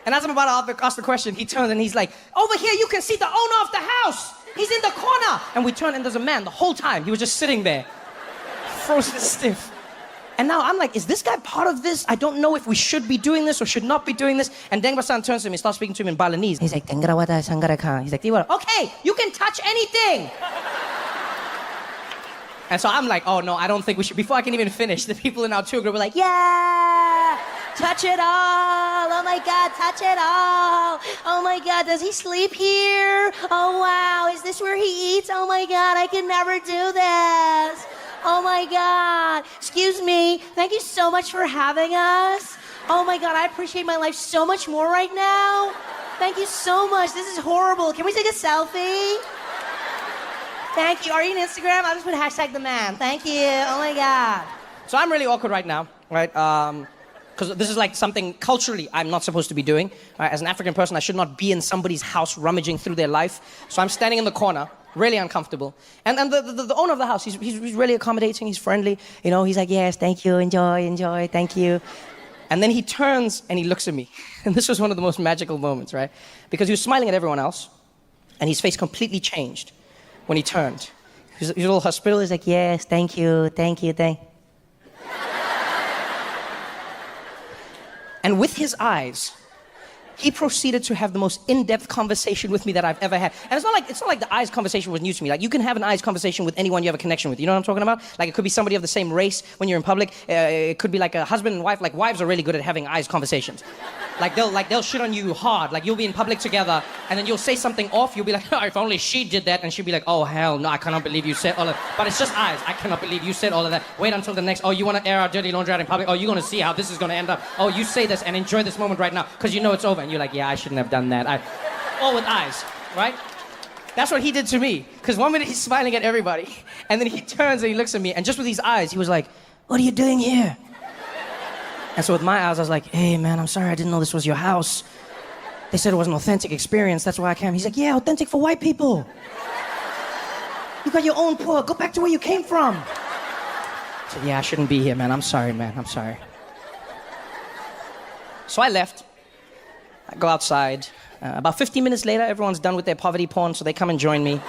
Speaker 4: And as I'm about to ask the question, he turns and he's like, over here you can see the owner of the house. He's in the corner. And we turn and there's a man the whole time. He was just sitting there, frozen stiff. And now I'm like, is this guy part of this? I don't know if we should be doing this or should not be doing this. And Deng Basan turns to me and starts speaking to him in Balinese. He's like, Tengrawata Sangaraka. He's like, okay, you can touch anything. And so I'm like, oh no, I don't think we should. Before I can even finish, the people in our tour group were like, yeah, touch it all. Oh my God, touch it all. Oh my God, does he sleep here? Oh wow, is this where he eats? Oh my God, I can never do this. Oh my God, excuse me, thank you so much for having us. Oh my God, I appreciate my life so much more right now. Thank you so much, this is horrible. Can we take a selfie? Thank you, are you on Instagram? I'll just put hashtag the man, thank you, oh my God. So I'm really awkward right now, right? Because this is like something culturally I'm not supposed to be doing. Right? As an African person, I should not be in somebody's house rummaging through their life. So I'm standing in the corner, really uncomfortable. And the owner of the house, he's really accommodating, he's friendly. You know, he's like, yes, thank you, enjoy, thank you. And then he turns and he looks at me. And this was one of the most magical moments, right? Because he was smiling at everyone else, and his face completely changed when he turned. He was a little hospitable, he's like, yes, thank you. And with his eyes, he proceeded to have the most in-depth conversation with me that I've ever had. And it's not like the eyes conversation was new to me. Like, you can have an eyes conversation with anyone you have a connection with. You know what I'm talking about? Like, it could be somebody of the same race when you're in public. It could be like a husband and wife. Like, wives are really good at having eyes conversations. They'll shit on you hard. Like, you'll be in public together, and then you'll say something off. You'll be like, oh, if only she did that. And she'll be like, oh, hell no, I cannot believe you said all of that. But it's just eyes. I cannot believe you said all of that. Wait until the next, oh, you want to air our dirty laundry out in public? Oh, you're going to see how this is going to end up. Oh, you say this and enjoy this moment right now, because you know it's over. And you're like, yeah, I shouldn't have done that. All with eyes, right? That's what he did to me. Because one minute he's smiling at everybody, and then he turns and he looks at me, and just with these eyes, he was like, "What are you doing here?" And so with my eyes, I was like, "Hey, man, I'm sorry, I didn't know this was your house. They said it was an authentic experience, that's why I came." He's like, "Yeah, authentic for white people. You got your own poor, go back to where you came from." I said, "Yeah, I shouldn't be here, man. I'm sorry, man, I'm sorry." So I left. I go outside. About 15 minutes later, everyone's done with their poverty porn, so they come and join me.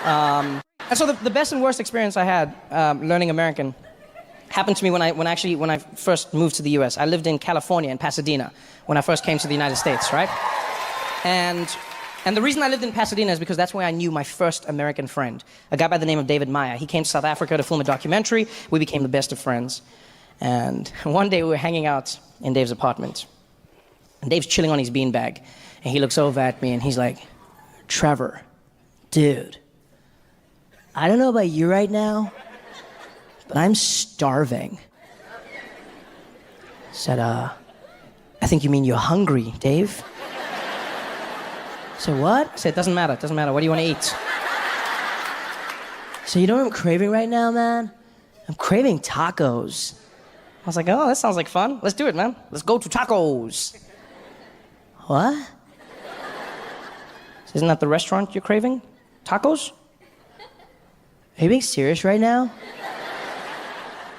Speaker 4: And so the best and worst experience I had learning American happened to me when I first moved to the US. I lived in California, in Pasadena, when I first came to the United States, right? And the reason I lived in Pasadena is because that's where I knew my first American friend, a guy by the name of David Meyer. He came to South Africa to film a documentary. We became the best of friends. And one day we were hanging out in Dave's apartment. And Dave's chilling on his beanbag. And he looks over at me and he's like, "Trevor, dude, I don't know about you right now, but I'm starving." I said, "I think you mean you're hungry, Dave." I said, "What?" I said, doesn't matter. What do you want to eat?" So "You know what I'm craving right now, man? I'm craving tacos." I was like, "Oh, that sounds like fun. Let's do it, man. Let's go to tacos." "What?" "Isn't that the restaurant you're craving? Tacos? Are you being serious right now?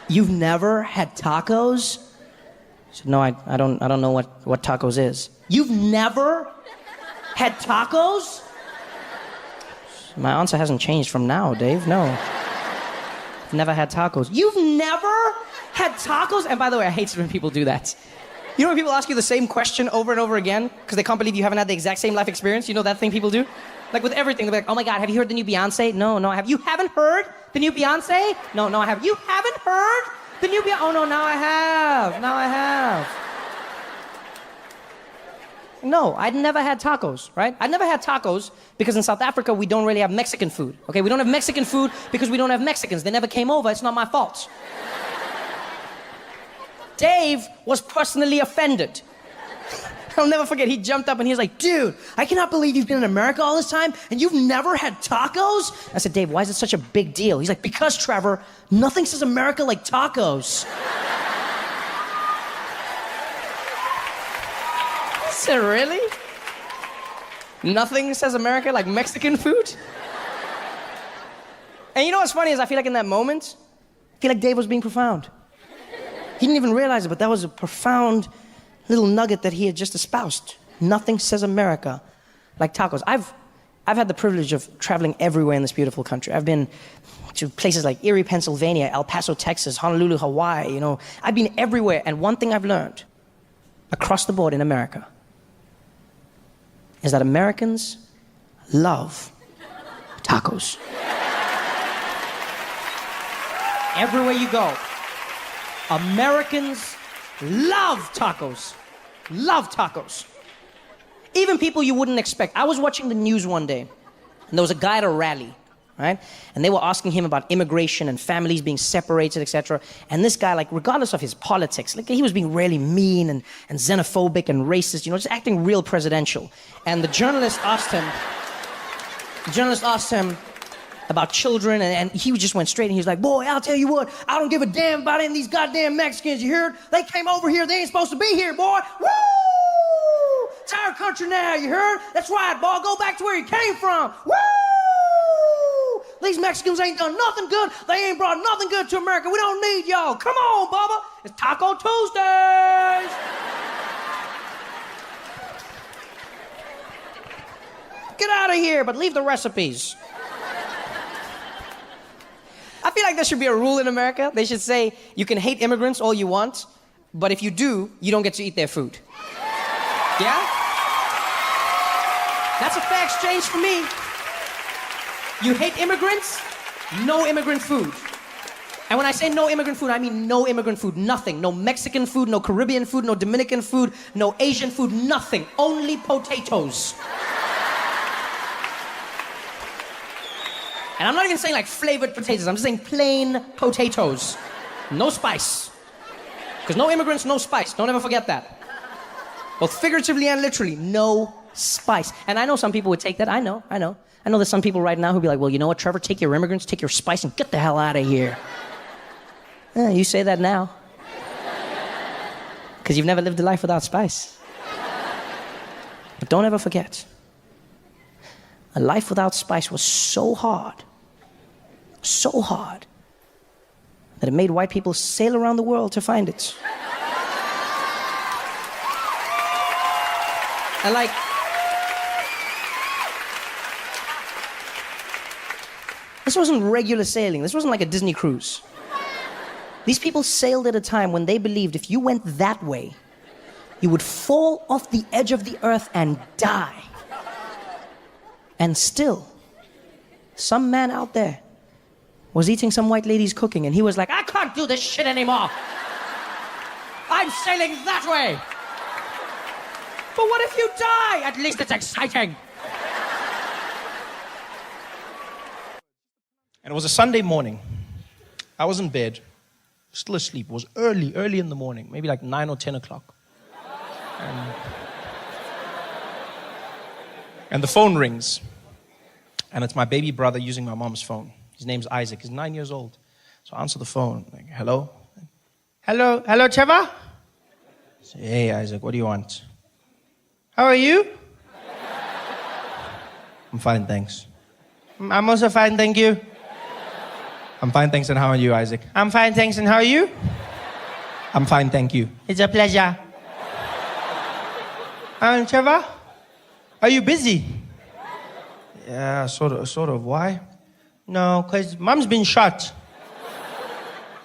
Speaker 4: You've never had tacos?" I said, "No, I don't know what tacos is." "You've never had tacos?" "My answer hasn't changed from now, Dave. No. I've never had tacos." "You've never had tacos?" And by the way, I hate it when people do that. You know when people ask you the same question over and over again because they can't believe you haven't had the exact same life experience? You know that thing people do? Like with everything, they're like, "Oh my God, have you heard the new Beyonce?" No, I have. "You haven't heard the new Beyonce?" No, I have. "You haven't heard the new Beyonce?" "Oh no, now I have. No, I'd never had tacos, right? I'd never had tacos because in South Africa, we don't really have Mexican food, okay? We don't have Mexican food because we don't have Mexicans. They never came over. It's not my fault. Dave was personally offended. I'll never forget, he jumped up and he was like, "Dude, I cannot believe you've been in America all this time and you've never had tacos?" I said, "Dave, why is it such a big deal?" He's like, "Because, Trevor, nothing says America like tacos." I said, "Really? Nothing says America like Mexican food?" And you know what's funny is I feel like in that moment, I feel like Dave was being profound. He didn't even realize it, but that was a profound little nugget that he had just espoused. Nothing says America like tacos. I've had the privilege of traveling everywhere in this beautiful country. I've been to places like Erie, Pennsylvania, El Paso, Texas, Honolulu, Hawaii, you know. I've been everywhere, and one thing I've learned across the board in America is that Americans love tacos. Everywhere you go, Americans love tacos. Love tacos. Even people you wouldn't expect. I was watching the news one day, and there was a guy at a rally, right? And they were asking him about immigration and families being separated, etc. And this guy, like, regardless of his politics, like, he was being really mean and xenophobic and racist, you know, just acting real presidential. And the journalist asked him about children, and he just went straight, and he was like, "Boy, I'll tell you what, I don't give a damn about any of these goddamn Mexicans, you heard? They came over here, they ain't supposed to be here, boy. Woo! It's our country now, you heard? That's right, boy, go back to where you came from. Woo! These Mexicans ain't done nothing good, they ain't brought nothing good to America, we don't need y'all. Come on, Bubba, it's Taco Tuesdays." Get out of here, but leave the recipes. I feel like there should be a rule in America. They should say, you can hate immigrants all you want, but if you do, you don't get to eat their food. Yeah? That's a fair exchange for me. You hate immigrants, no immigrant food. And when I say no immigrant food, I mean no immigrant food, nothing. No Mexican food, no Caribbean food, no Dominican food, no Asian food, nothing. Only potatoes. And I'm not even saying like flavored potatoes, I'm just saying plain potatoes. No spice. Because no immigrants, no spice. Don't ever forget that. Both figuratively and literally, no spice. And I know some people would take that. I know. I know there's some people right now who'd be like, well, you know what, Trevor, take your immigrants, take your spice, and get the hell out of here. You say that now. Because you've never lived a life without spice. But don't ever forget, a life without spice was so hard, that it made white people sail around the world to find it. And like, this wasn't regular sailing. This wasn't like a Disney cruise. These people sailed at a time when they believed if you went that way, you would fall off the edge of the earth and die. And still, some man out there was eating some white lady's cooking, and he was like, I can't do this shit anymore. I'm sailing that way. But what if you die? At least it's exciting.
Speaker 1: And it was a Sunday morning. I was in bed, still asleep. It was early in the morning, maybe like 9 or 10 o'clock. And the phone rings. And it's my baby brother using my mom's phone. His name's Isaac. He's 9 years old. So I answer the phone. Like, hello? Hello, Trevor? I say, hey, Isaac, what do you want? How are you? I'm fine, thanks. I'm also fine, thank you. I'm fine, thanks, and how are you, Isaac? I'm fine, thanks, and how are you? I'm fine, thank you. It's a pleasure. Trevor, are you busy? Yeah, sort of. Why? No, because Mom's been shot.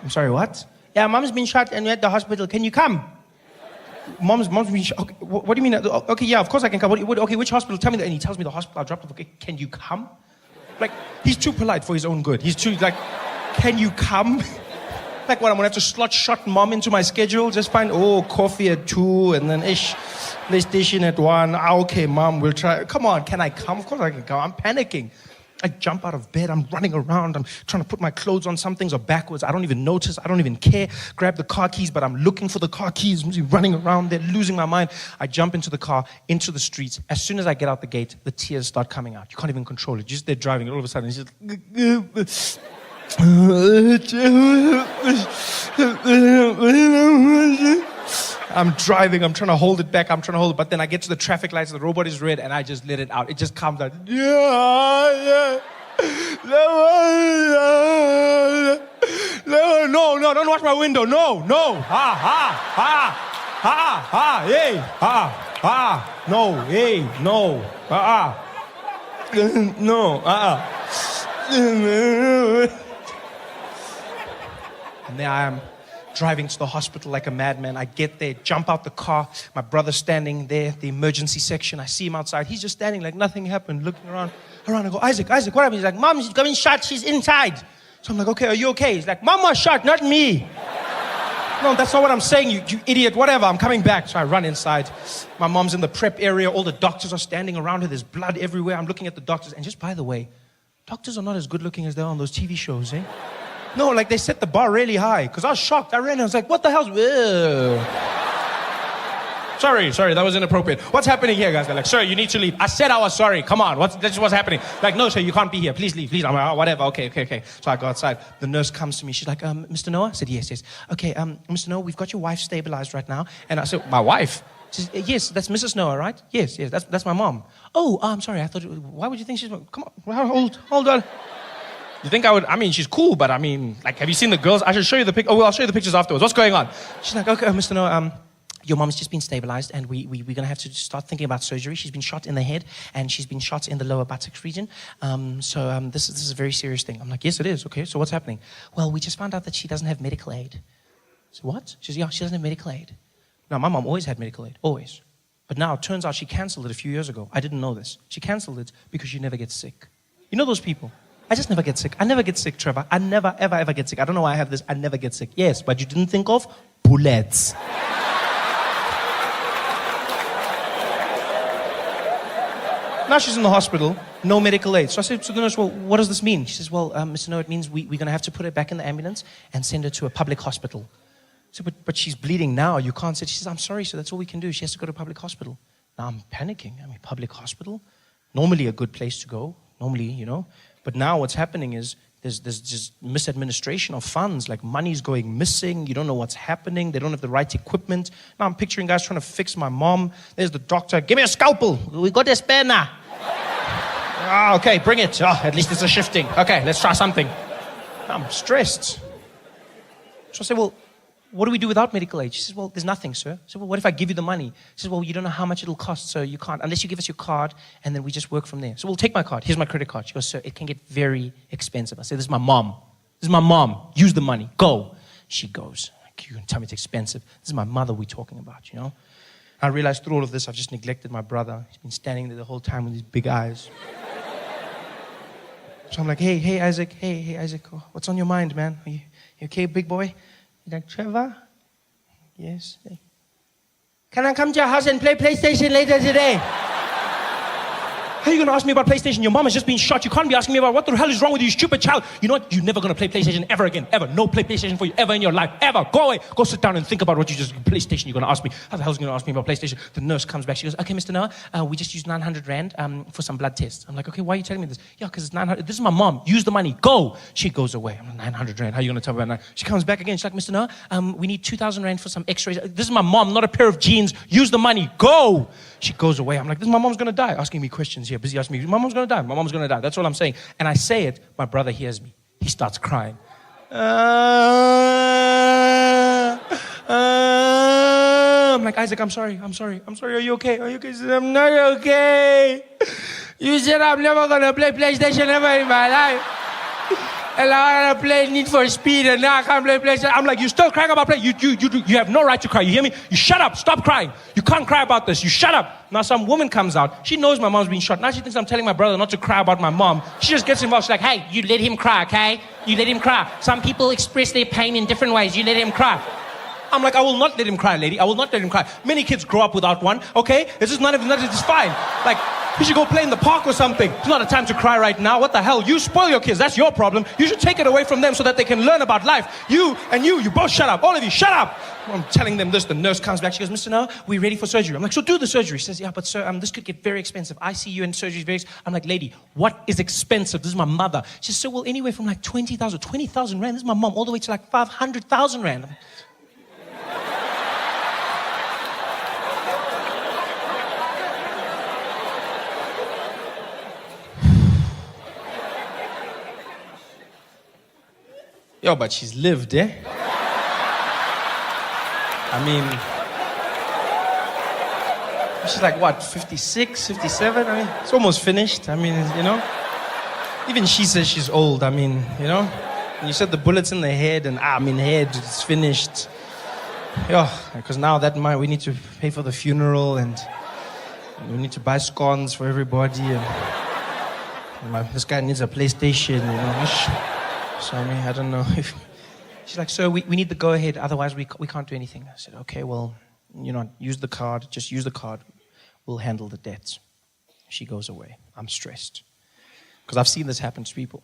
Speaker 1: I'm sorry, what? Yeah, Mom's been shot and we're at the hospital. Can you come? Mom's been shot. Okay, what do you mean? Okay, yeah, of course I can come. Okay, which hospital? Tell me that. And he tells me the hospital. I dropped off. Okay, can you come? Like, he's too polite for his own good. He's too, like, can you come? Like, what, I'm going to have to shot Mom into my schedule? Just find, coffee at 2 and then PlayStation at 1. Okay, Mom, we'll try. Come on, can I come? Of course I can come. I'm panicking. I jump out of bed. I'm running around. I'm trying to put my clothes on. Some things are backwards. I don't even notice. I don't even care. Grab the car keys, but I'm looking for the car keys. I'm running around there, losing my mind. I jump into the car, into the streets. As soon as I get out the gate, the tears start coming out. You can't even control it. You're just there driving. All of a sudden, it's just... I'm driving, I'm trying to hold it back, but then I get to the traffic lights, the robot is red, and I just let it out. It just comes out. No, don't watch my window. No. Hey, no, hey, no, no, And there I am, driving to the hospital like a madman. I get there, jump out the car. My brother's standing there, the emergency section. I see him outside. He's just standing like nothing happened, looking around. I go, Isaac, what happened? He's like, Mom, she's getting shot. She's inside. So I'm like, okay, are you okay? He's like, Mom was shot, not me. No, that's not what I'm saying, you idiot. Whatever, I'm coming back. So I run inside. My mom's in the prep area. All the doctors are standing around her. There's blood everywhere. I'm looking at the doctors. And just by the way, doctors are not as good looking as they are on those TV shows, eh? No, like they set the bar really high. Because I was shocked. I ran and I was like, what the hell's... Sorry, that was inappropriate. What's happening here, guys? They're like, sir, you need to leave. I said I was sorry. Come on, that's what's happening. Like, no, sir, you can't be here. Please leave, please. I'm like, oh, whatever, okay. So I go outside. The nurse comes to me. She's like, Mr. Noah? I said, yes. Okay, Mr. Noah, we've got your wife stabilized right now. And I said, my wife? She says, yes, that's Mrs. Noah, right? Yes, that's my mom. Oh, I'm sorry. I thought, why would you think she's... Come on, hold on. You think I would... I mean, she's cool, but I mean, like, have you seen the girls? I should show you the pic... Oh, well, I'll show you the pictures afterwards. What's going on? She's like, okay, Mr. Noah, your mom's just been stabilized and we're going to have to start thinking about surgery. She's been shot in the head and she's been shot in the lower buttocks region. This is a very serious thing. I'm like, yes, it is. Okay, so what's happening? Well, we just found out that she doesn't have medical aid. So what? She says, yeah, she doesn't have medical aid. Now, my mom always had medical aid, always. But now, it turns out she canceled it a few years ago. I didn't know this. She canceled it because she never gets sick. You know those people? I just never get sick. I never get sick, Trevor. I never, ever get sick. I don't know why I have this. I never get sick. Yes, but you didn't think of bullets. Now she's in the hospital, no medical aid. So I said to the nurse, well, what does this mean? She says, well, Mr. No, it means we're going to have to put her back in the ambulance and send her to a public hospital. I said, but she's bleeding now. You can't say. She says, I'm sorry, sir. That's all we can do. She has to go to a public hospital.
Speaker 2: Now I'm panicking. I mean, public hospital, normally a good place to go, normally, But now what's happening is there's just misadministration of funds, like money's going missing, you don't know what's happening, they don't have the right equipment. Now I'm picturing guys trying to fix my mom. There's the doctor, give me a scalpel, we got a spare now. Okay, bring it. At least it's a shifting. Okay, let's try something. I'm stressed. So I say, well, what do we do without medical aid? She says, well, there's nothing, sir. I said, well, what if I give you the money? She says, well, you don't know how much it'll cost, so you can't, unless you give us your card, and then we just work from there. So we'll take my card. Here's my credit card. She goes, sir, it can get very expensive. I said, this is my mom. This is my mom. Use the money. Go. She goes, you can tell me it's expensive. This is my mother we're talking about, I realized through all of this, I've just neglected my brother. He's been standing there the whole time with his big eyes. So I'm like, hey, Isaac. Hey, Isaac. What's on your mind, man? Are you okay, big boy? He's like, Trevor? Yes. Hey. Can I come to your house and play PlayStation later today? How are you going to ask me about PlayStation? Your mom has just been shot. You can't be asking me about what the hell is wrong with you, stupid child. You know what? You're never going to play PlayStation ever again. Ever. No play PlayStation for you ever in your life. Ever. Go away. Go sit down and think about what you just... PlayStation, you're going to ask me. How the hell is going to ask me about PlayStation? The nurse comes back. She goes, okay, Mr. Noah, we just used 900 Rand for some blood tests. I'm like, okay, why are you telling me this? Yeah, because it's 900. This is my mom. Use the money. Go. She goes away. I'm like, 900 Rand. How are you going to tell me about that? She comes back again. She's like, Mr. Noah, we need 2,000 Rand for some x-rays. This is my mom, not a pair of jeans. Use the money. Go. She goes away. I'm like, this is my mom's going to die. Asking me questions here. Busy asking me, my mom's going to die. My mom's going to die. That's all I'm saying. And I say it. My brother hears me. He starts crying. I'm like, Isaac, I'm sorry. Are you okay? He said, I'm not okay. You said I'm never going to play PlayStation ever in my life. And I want to play Need for Speed, and now I can't play PlayStation. I'm like, you still crying about play? You have no right to cry. You hear me? You shut up. Stop crying. You can't cry about this. You shut up. Now some woman comes out. She knows my mom's been shot. Now she thinks I'm telling my brother not to cry about my mom. She just gets involved. She's like, hey, you let him cry, okay? You let him cry. Some people express their pain in different ways. You let him cry. I'm like, I will not let him cry, lady. I will not let him cry. Many kids grow up without one, okay? It's just it's fine. Like, you should go play in the park or something. It's not a time to cry right now. What the hell? You spoil your kids. That's your problem. You should take it away from them so that they can learn about life. You both shut up. All of you, shut up. I'm telling them this. The nurse comes back. She goes, Mr. Noah, we're ready for surgery. I'm like, so do the surgery. She says, yeah, but sir, this could get very expensive. ICU and surgery is very expensive. I'm like, lady, what is expensive? This is my mother. She says, so well, anywhere from like 20,000 Rand. This is my mom, all the way to like 500,000 Rand. Yo, but she's lived, eh? I mean, she's like, what, 56, 57? I mean, it's almost finished. I mean, even she says she's old. I mean, and you said the bullets in the head, and head, it's finished. Yeah, because now we need to pay for the funeral, and we need to buy scones for everybody, and this guy needs a PlayStation, So, I don't know if... She's like, sir, we need the go-ahead, otherwise we can't do anything. I said, okay, well, use the card, just use the card. We'll handle the debts. She goes away. I'm stressed. Because I've seen this happen to people.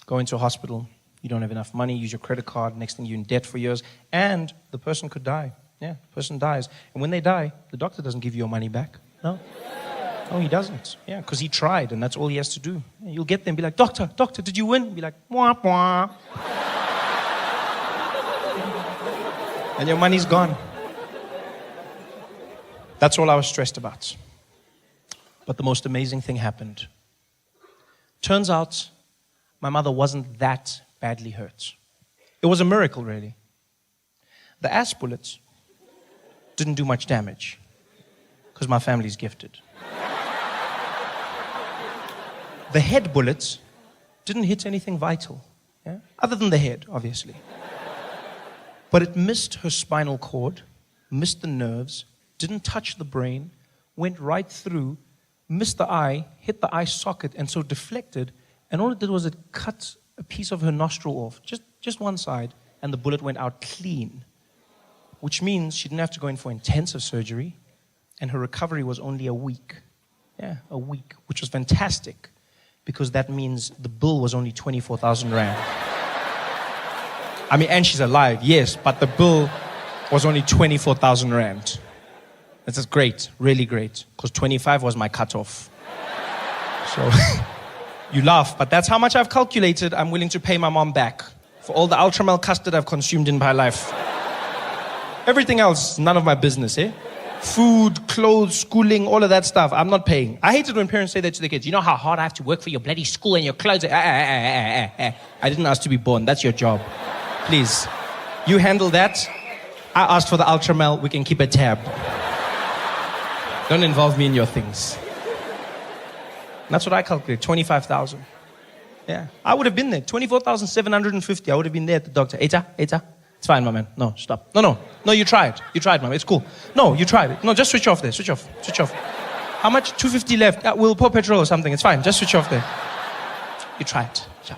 Speaker 2: Go into a hospital, you don't have enough money, use your credit card, next thing you're in debt for years, and the person could die. Yeah, the person dies. And when they die, the doctor doesn't give you your money back. No. No, he doesn't. Yeah, because he tried, and that's all he has to do. Yeah, you'll get there and be like, doctor, did you win? Be like, wah, wah. And your money's gone. That's all I was stressed about. But the most amazing thing happened. Turns out, my mother wasn't that badly hurt. It was a miracle, really. The ass bullets didn't do much damage, because my family's gifted. The head bullets didn't hit anything vital, yeah? Other than the head, obviously. But it missed her spinal cord, missed the nerves, didn't touch the brain, went right through, missed the eye, hit the eye socket, and so deflected, and all it did was it cut a piece of her nostril off, just one side, and the bullet went out clean, which means she didn't have to go in for intensive surgery, and her recovery was only a week. Yeah, a week, which was fantastic, because that means the bill was only 24,000 Rand. And she's alive, yes, but the bill was only 24,000 Rand. This is great, really great, because 25 was my cutoff. So, you laugh, but that's how much I've calculated I'm willing to pay my mom back for all the Ultramel custard I've consumed in my life. Everything else, none of my business, eh? Food, clothes, schooling, all of that stuff, I'm not paying. I hate it when parents say that to their kids. You know how hard I have to work for your bloody school and your clothes? I didn't ask to be born. That's your job. Please. You handle that. I asked for the Ultramel. We can keep a tab. Don't involve me in your things. That's what I calculate, 25,000. Yeah, I would have been there. 24,750. I would have been there at the doctor. Eta. It's fine, my man. No, stop. No, you tried. You tried, man. It's cool. No, you tried it. No, just switch off there. Switch off. How much? 250 left. We'll pour petrol or something. It's fine. Just switch off there. You tried. Yeah.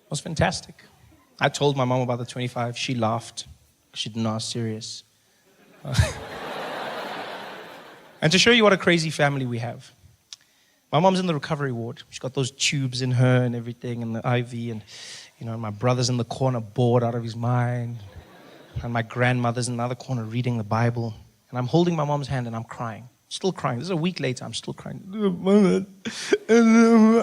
Speaker 2: It was fantastic. I told my mom about the 25. She laughed. She didn't know I was serious. And to show you what a crazy family we have, my mom's in the recovery ward. She's got those tubes in her and everything, and the IV, and my brother's in the corner bored out of his mind, and my grandmother's in another corner reading the Bible, and I'm holding my mom's hand and I'm crying, still crying. This is a week later, I'm still crying.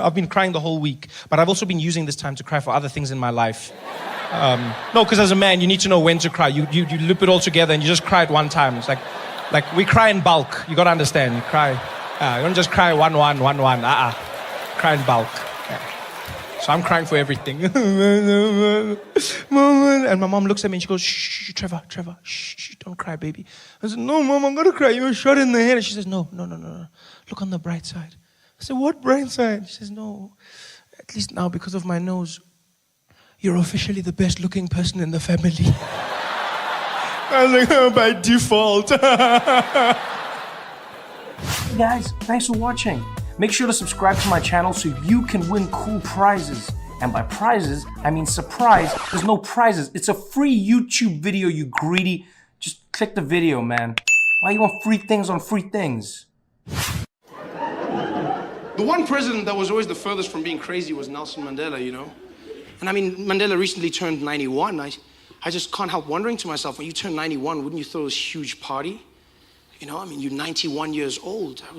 Speaker 2: I've been crying the whole week, but I've also been using this time to cry for other things in my life. No, because as a man, you need to know when to cry. You loop it all together and you just cry at one time. It's like we cry in bulk. You got to understand. You cry. You don't just cry one. Cry in bulk. Yeah. So I'm crying for everything. And my mom looks at me and she goes, shh, Trevor, shh, don't cry, baby. I said, no, Mom, I'm going to cry. You were shot in the head. And she says, no. Look on the bright side. I said, what bright side? She says, no, at least now because of my nose, you're officially the best looking person in the family. I was like, oh, by default.
Speaker 3: Hey guys, thanks for watching. Make sure to subscribe to my channel so you can win cool prizes. And by prizes, I mean surprise. There's no prizes. It's a free YouTube video, you greedy. Just click the video, man. Why you want free things on free things?
Speaker 1: The one president that was always the furthest from being crazy was Nelson Mandela, And I mean, Mandela recently turned 91. I just can't help wondering to myself, when you turn 91, wouldn't you throw this huge party? I mean, you're 91 years old. I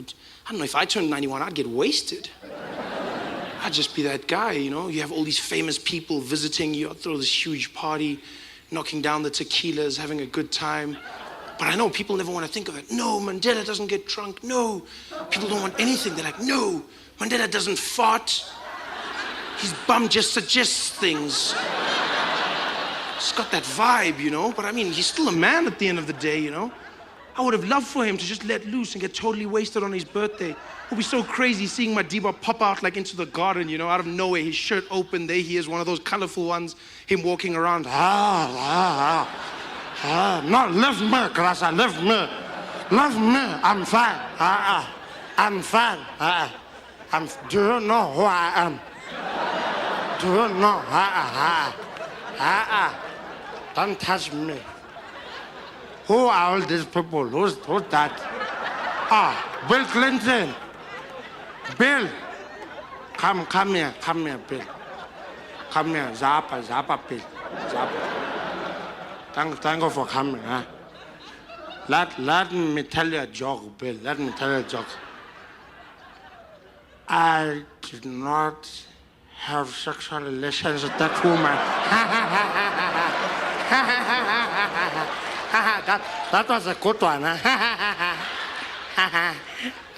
Speaker 1: don't know, if I turned 91, I'd get wasted. I'd just be that guy, You have all these famous people visiting you. I'd throw this huge party, knocking down the tequilas, having a good time. But I know people never want to think of it. No, Mandela doesn't get drunk. No, people don't want anything. They're like, no, Mandela doesn't fart. His bum just suggests things. He's got that vibe, But I mean, he's still a man at the end of the day, I would have loved for him to just let loose and get totally wasted on his birthday. It would be so crazy seeing Madiba pop out like into the garden, out of nowhere, his shirt open. There he is, one of those colorful ones, him walking around. No, leave me, Grasa, leave me. Leave me, I'm fine. I'm fine. Do you know who I am? Do you know? Don't touch me. Who are all these people? Who's that? Bill Clinton. Bill. Come here, Bill. Come here, Zappa, Bill. Zappa. Thank you for coming, huh? Let me tell you a joke, Bill. Let me tell you a joke. I did not have sexual relations with that woman. that was a good one.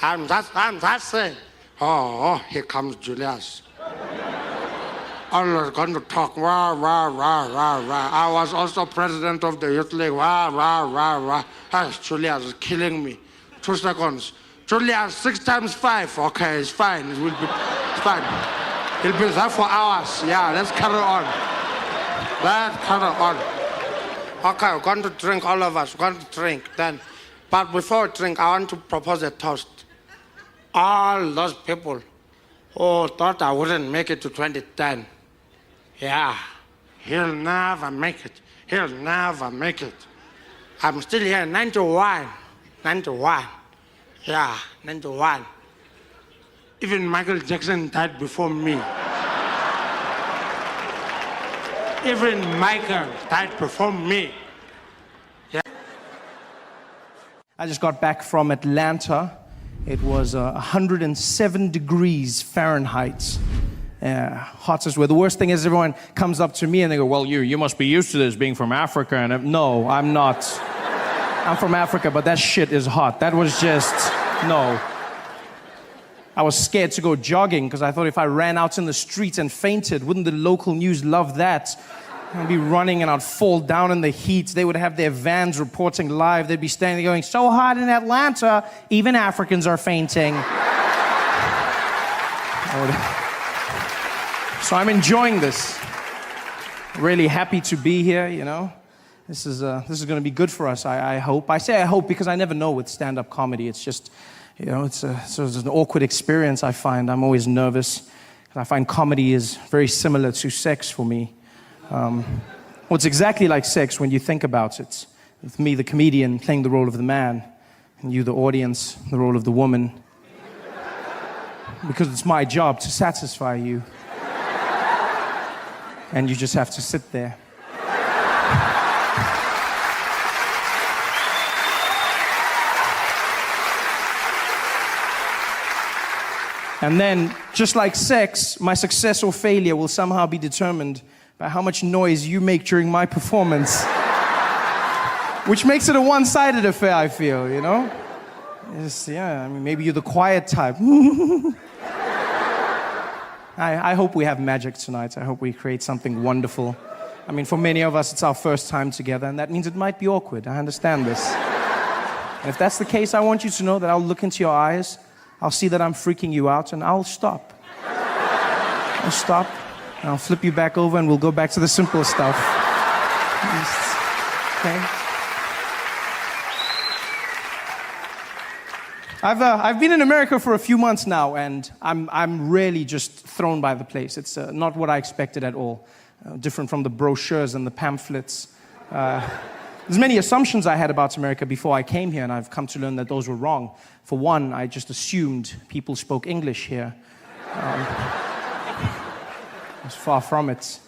Speaker 1: I'm just saying. Oh, here comes Julius. Always going to talk. Rah, rah, rah, rah, rah. I was also president of the Youth League. Rah, rah, rah, rah. Julius is killing me. 2 seconds. Julius, 6 times 5. Okay, it's fine. It's fine. He'll be there for hours. Yeah, let's carry on. Okay, we're going to drink, all of us. We're going to drink then. But before we drink, I want to propose a toast. All those people who thought I wouldn't make it to 2010. Yeah, he'll never make it. He'll never make it. I'm still here, 91. 91. Yeah, 91. Even Michael Jackson died before me. Even Michael died before me. I just got back from Atlanta. It was 107 degrees Fahrenheit. Yeah, hot as well. The worst thing is everyone comes up to me and they go, well, you must be used to this being from Africa. And no, I'm not. I'm from Africa, but that shit is hot. That was just, no. I was scared to go jogging because I thought if I ran out in the streets and fainted, wouldn't the local news love that? I'd be running and I'd fall down in the heat. They would have their vans reporting live. They'd be standing there going, so hot in Atlanta, even Africans are fainting. So I'm enjoying this. Really happy to be here, you know. This is going to be good for us, I hope. I say I hope because I never know with stand-up comedy. It's just, you know, it's an awkward experience, I find. I'm always nervous. I find comedy is very similar to sex for me. Well, it's exactly like sex when you think about it. With me, the comedian, playing the role of the man, and you, the audience, the role of the woman. Because it's my job to satisfy you. And you just have to sit there. And then, just like sex, my success or failure will somehow be determined by how much noise you make during my performance. Which makes it a one-sided affair, I feel, you know? Yeah, I mean, maybe you're the quiet type. I hope we have magic tonight. I hope we create something wonderful. I mean, for many of us, it's our first time together, and that means it might be awkward. I understand this. And if that's the case, I want you to know that I'll look into your eyes, I'll see that I'm freaking you out, and I'll stop. I'll stop. I'll flip you back over and we'll go back to the simple stuff. Okay? I've been in America for a few months now, and I'm really just thrown by the place. It's not what I expected at all. Different from the brochures and the pamphlets. There's many assumptions I had about America before I came here, and I've come to learn that those were wrong. For one, I just assumed people spoke English here. It's far from it.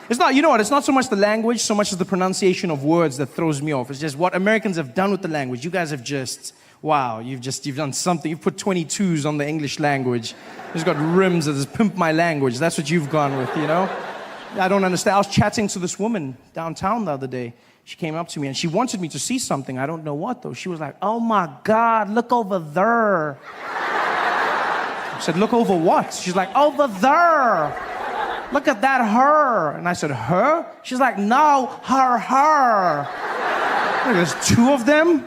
Speaker 1: It's not, you know what, it's not so much the language, so much as the pronunciation of words that throws me off. It's just what Americans have done with the language. You guys have just, wow, you've done something. You've put 22s on the English language. You've got rims that just pimp my language. That's what you've gone with, you know? I don't understand. I was chatting to this woman downtown the other day. She came up to me and she wanted me to see something. I don't know what, though. She was like, oh my God, look over there. I said, look over what? She's like, over there. Look at that her. And I said, her? She's like, no, her. Look, there's two of them?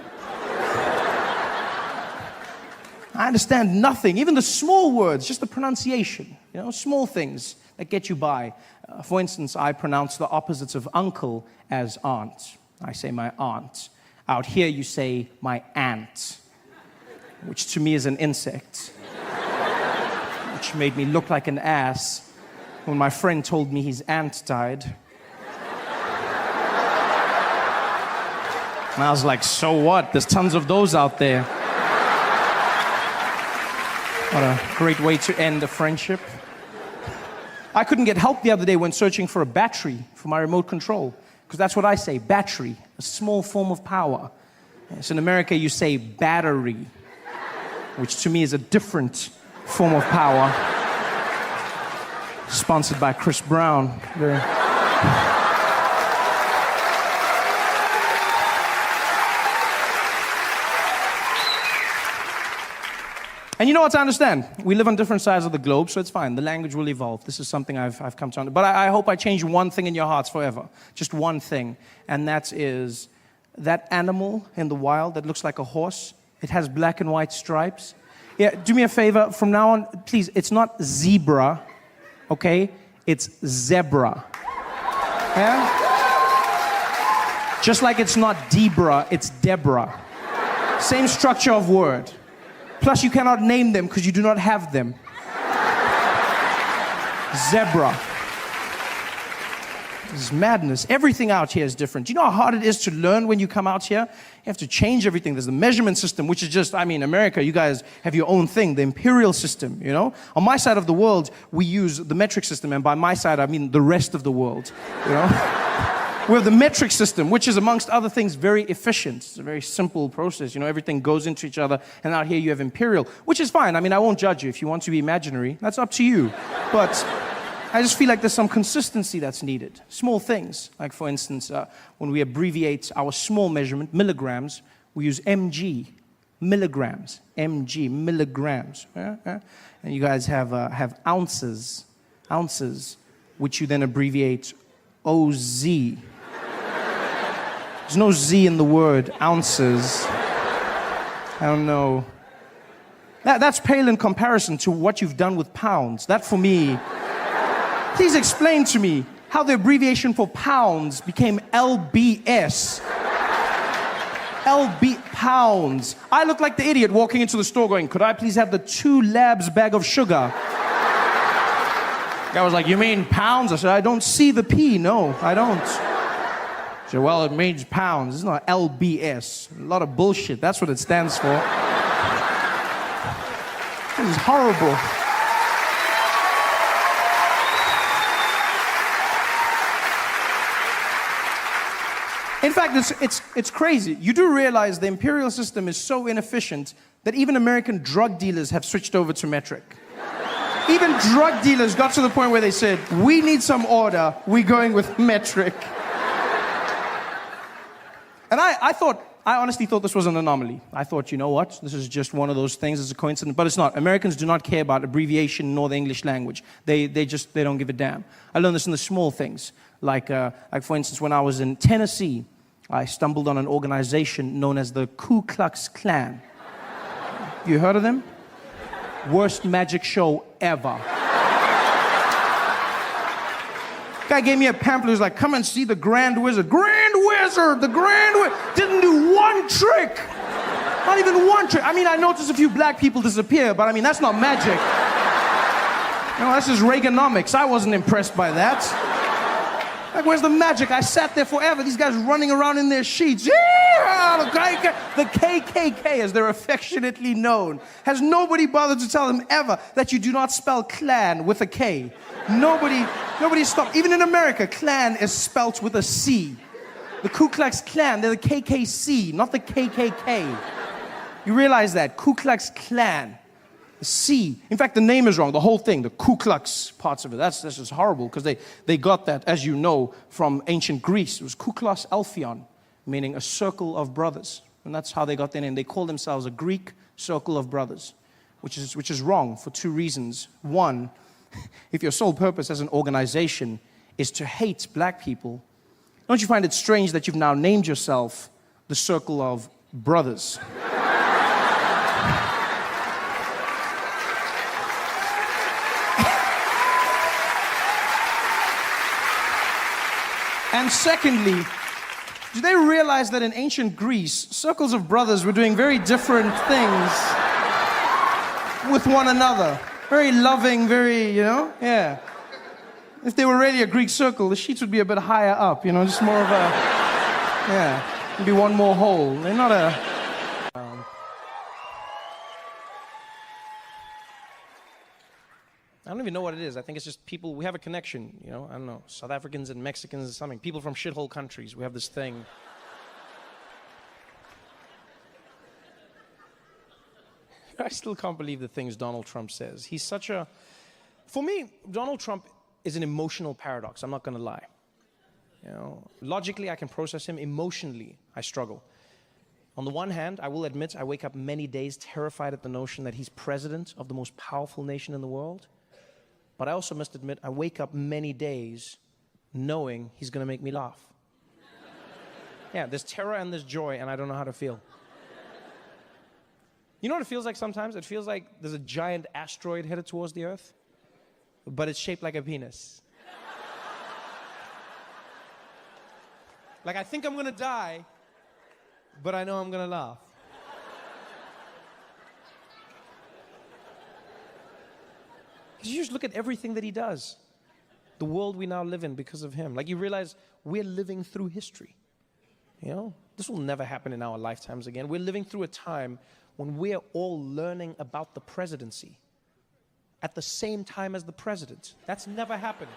Speaker 1: I understand nothing, even the small words, just the pronunciation, you know, small things that get you by. For instance, I pronounce the opposites of uncle as aunt. I say my aunt. Out here, you say my aunt, which to me is an insect, which made me look like an ass when my friend told me his aunt died. And I was like, so what? There's tons of those out there. What a great way to end a friendship. I couldn't get help the other day when searching for a battery for my remote control, because that's what I say, battery, a small form of power. Yes, in America, you say battery, which to me is a different form of power. Sponsored by Chris Brown. And you know what, I understand. We live on different sides of the globe, so it's fine. The language will evolve. This is something I've come to understand. But I hope I change one thing in your hearts forever. Just one thing. And that is that animal in the wild that looks like a horse. It has black and white stripes. Yeah, do me a favor. From now on, please, it's not zebra, okay? It's zebra. Yeah? Just like it's not Debra, it's Deborah. Same structure of word. Plus, you cannot name them because you do not have them. Zebra. This is madness. Everything out here is different. Do you know how hard it is to learn when you come out here? You have to change everything. There's the measurement system, which is just, I mean, America, you guys have your own thing, the imperial system, you know? On my side of the world, we use the metric system, and by my side, I mean the rest of the world, you know?
Speaker 3: We have the metric system, which is, amongst other things, very efficient. It's a very simple process. You know, everything goes into each other. And out here you have imperial, which is fine. I mean, I won't judge you. If you want to be imaginary, that's up to you. But I just feel like there's some consistency that's needed. Small things. Like, for instance, when we abbreviate our small measurement, milligrams, we use mg. Milligrams. Mg. Milligrams. And you guys have ounces. Ounces, which you then abbreviate OZ. There's no Z in the word ounces. I don't know. That's pale in comparison to what you've done with pounds. That, for me, please explain to me how the abbreviation for pounds became LBS. LB pounds. I look like the idiot walking into the store going, could I please have the 2 labs bag of sugar? Guy was like, you mean pounds? I said, I don't see the P. No, I don't. He said, well, it means pounds. It's not LBS. A lot of bullshit. That's what it stands for. This is horrible. In fact, it's crazy. You do realize the imperial system is so inefficient that even American drug dealers have switched over to metric. Even drug dealers got to the point where they said, we need some order, we're going with metric. And I honestly thought this was an anomaly. I thought, you know what, this is just one of those things, it's a coincidence, but it's not. Americans do not care about abbreviation nor the English language. They don't give a damn. I learned this in the small things. Like for instance, when I was in Tennessee, I stumbled on an organization known as the Ku Klux Klan. You heard of them? Worst magic show ever. Guy gave me a pamphlet. He was like, come and see the Grand Wizard. Grand Wizard! The Grand Wizard! Didn't do one trick! Not even one trick. I mean, I noticed a few black people disappear, but I mean, that's not magic. No, that's just Reaganomics. I wasn't impressed by that. Like, where's the magic? I sat there forever. These guys running around in their sheets. Yeah! The KKK, as they're affectionately known. Has nobody bothered to tell them ever that you do not spell clan with a K? Nobody stopped. Even in America, clan is spelt with a C. The Ku Klux Klan, they're the KKC, not the KKK. You realize that? Ku Klux Klan. The C. In fact, the name is wrong. The whole thing, the Ku Klux parts of it. That's just horrible because they got that, as you know, from ancient Greece. It was Kuklos Alphion, meaning a circle of brothers. And that's how they got their name. They call themselves a Greek circle of brothers, which is wrong for 2 reasons. One, if your sole purpose as an organization is to hate black people, don't you find it strange that you've now named yourself the Circle of Brothers? And secondly, do they realize that in ancient Greece, circles of brothers were doing very different things with one another? Very loving, very, yeah. If they were really a Greek circle, the sheets would be a bit higher up, just more of a, yeah, maybe one more hole. They're not a... I don't even know what it is. I think it's just people, we have a connection, I don't know, South Africans and Mexicans or something. People from shithole countries, we have this thing. I still can't believe the things Donald Trump says. He's such a... For me, Donald Trump is an emotional paradox, I'm not going to lie. Logically, I can process him. Emotionally, I struggle. On the one hand, I will admit I wake up many days terrified at the notion that he's president of the most powerful nation in the world. But I also must admit, I wake up many days knowing he's going to make me laugh. Yeah, there's terror and there's joy, and I don't know how to feel. You know what it feels like sometimes? It feels like there's a giant asteroid headed towards the Earth, but it's shaped like a penis. Like, I think I'm going to die, but I know I'm going to laugh. You just look at everything that he does. The world we now live in because of him. Like, you realize we're living through history. This will never happen in our lifetimes again. We're living through a time when we're all learning about the presidency at the same time as the president. That's never happened.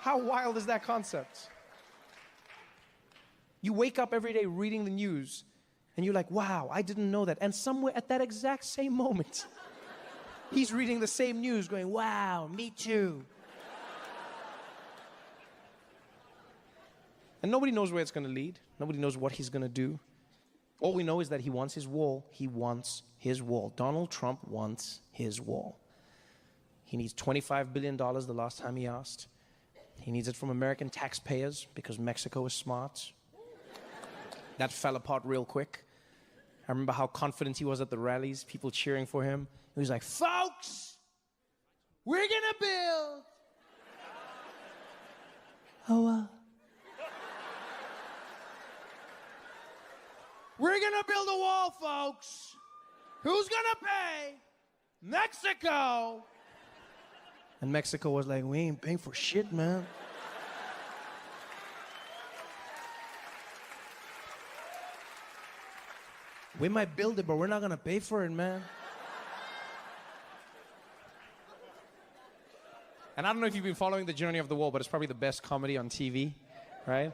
Speaker 3: How wild is that concept? You wake up every day reading the news, and you're like, wow, I didn't know that. And somewhere at that exact same moment, he's reading the same news going, wow, me too. And nobody knows where it's going to lead. Nobody knows what he's going to do. All we know is that he wants his wall. He wants his wall. Donald Trump wants his wall. He needs $25 billion the last time he asked. He needs it from American taxpayers because Mexico is smart. That fell apart real quick. I remember how confident he was at the rallies, people cheering for him. He was like, folks, we're going to build. We're going to build a wall, folks. Who's going to pay? Mexico. And Mexico was like, we ain't paying for shit, man. We might build it, but we're not going to pay for it, man. And I don't know if you've been following the journey of the wall, but it's probably the best comedy on TV, right?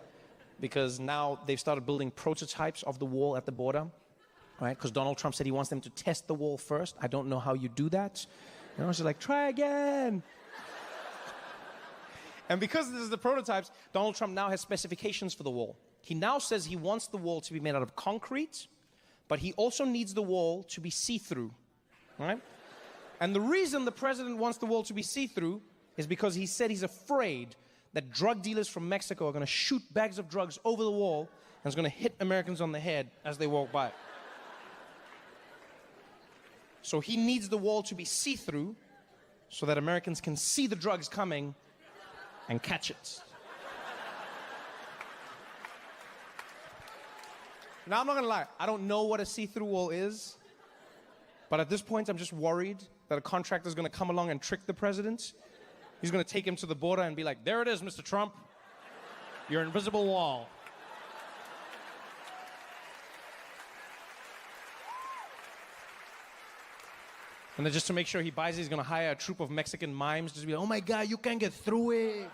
Speaker 3: Because now they've started building prototypes of the wall at the border, right? Because Donald Trump said he wants them to test the wall first. I don't know how you do that. You know, it's like, try again. And because this is the prototypes, Donald Trump now has specifications for the wall. He now says he wants the wall to be made out of concrete, but he also needs the wall to be see-through, right? And the reason the president wants the wall to be see-through is because he said he's afraid that drug dealers from Mexico are going to shoot bags of drugs over the wall and it's going to hit Americans on the head as they walk by. So he needs the wall to be see-through so that Americans can see the drugs coming and catch it. Now, I'm not going to lie. I don't know what a see-through wall is. But at this point, I'm just worried that a contractor is going to come along and trick the president. He's going to take him to the border and be like, there it is, Mr. Trump. Your invisible wall. And then just to make sure he buys it, he's going to hire a troop of Mexican mimes just to be like, oh my God, you can't get through it.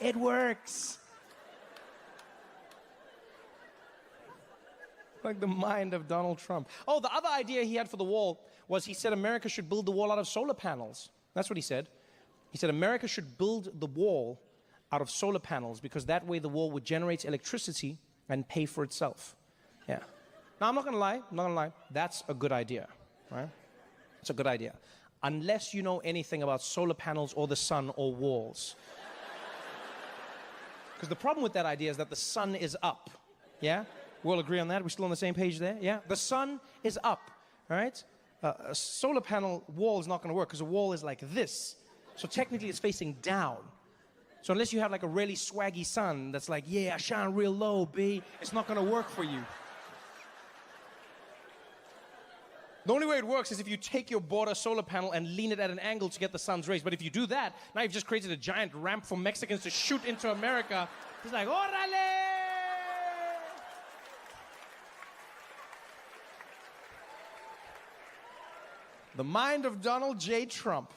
Speaker 3: It works. Like the mind of Donald Trump. Oh, the other idea he had for the wall was he said America should build the wall out of solar panels. That's what he said. He said America should build the wall out of solar panels because that way the wall would generate electricity and pay for itself. Yeah. Now, I'm not going to lie. That's a good idea, right? It's a good idea. Unless you know anything about solar panels or the sun or walls. Because the problem with that idea is that the sun is up, yeah? We all agree on that? We're still on the same page there, yeah? The sun is up, right? A solar panel wall is not going to work because a wall is like this. So technically it's facing down. So unless you have like a really swaggy sun that's like, yeah, I shine real low, B, it's not going to work for you. The only way it works is if you take your border solar panel and lean it at an angle to get the sun's rays. But if you do that, now you've just created a giant ramp for Mexicans to shoot into America. It's like, órale! The mind of Donald J. Trump.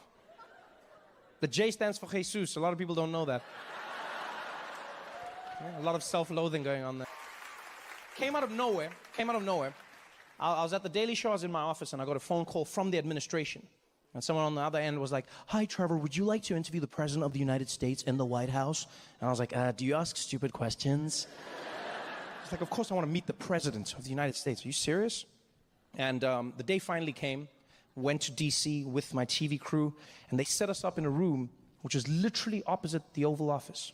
Speaker 3: The J stands for Jesus. A lot of people don't know that. Yeah, a lot of self-loathing going on there. Came out of nowhere. I was at the Daily Show, I was in my office, and I got a phone call from the administration. And someone on the other end was like, hi, Trevor, would you like to interview the President of the United States in the White House? And I was like, do you ask stupid questions? It's like, of course I want to meet the President of the United States. Are you serious? And the day finally came, went to D.C. with my TV crew, and they set us up in a room which is literally opposite the Oval Office.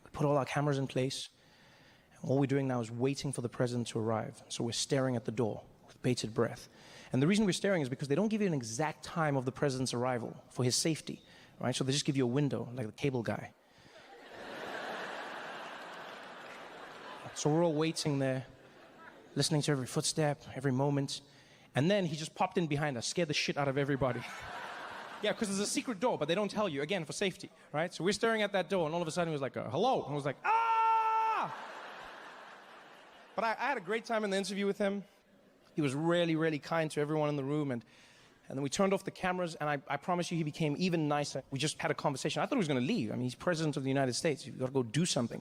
Speaker 3: We put all our cameras in place. All we're doing now is waiting for the president to arrive. So we're staring at the door with bated breath. And the reason we're staring is because they don't give you an exact time of the president's arrival for his safety, right? So they just give you a window, like the cable guy. So we're all waiting there, listening to every footstep, every moment. And then he just popped in behind us, scared the shit out of everybody. Yeah, because there's a secret door, but they don't tell you, again, for safety, right? So we're staring at that door, and all of a sudden he was like, hello. And I was like, ah! But I had a great time in the interview with him. He was really, really kind to everyone in the room, and And then we turned off the cameras, and I promise you he became even nicer. We just had a conversation. I thought he was going to leave. I mean, he's president of the United States. You've got to go do something.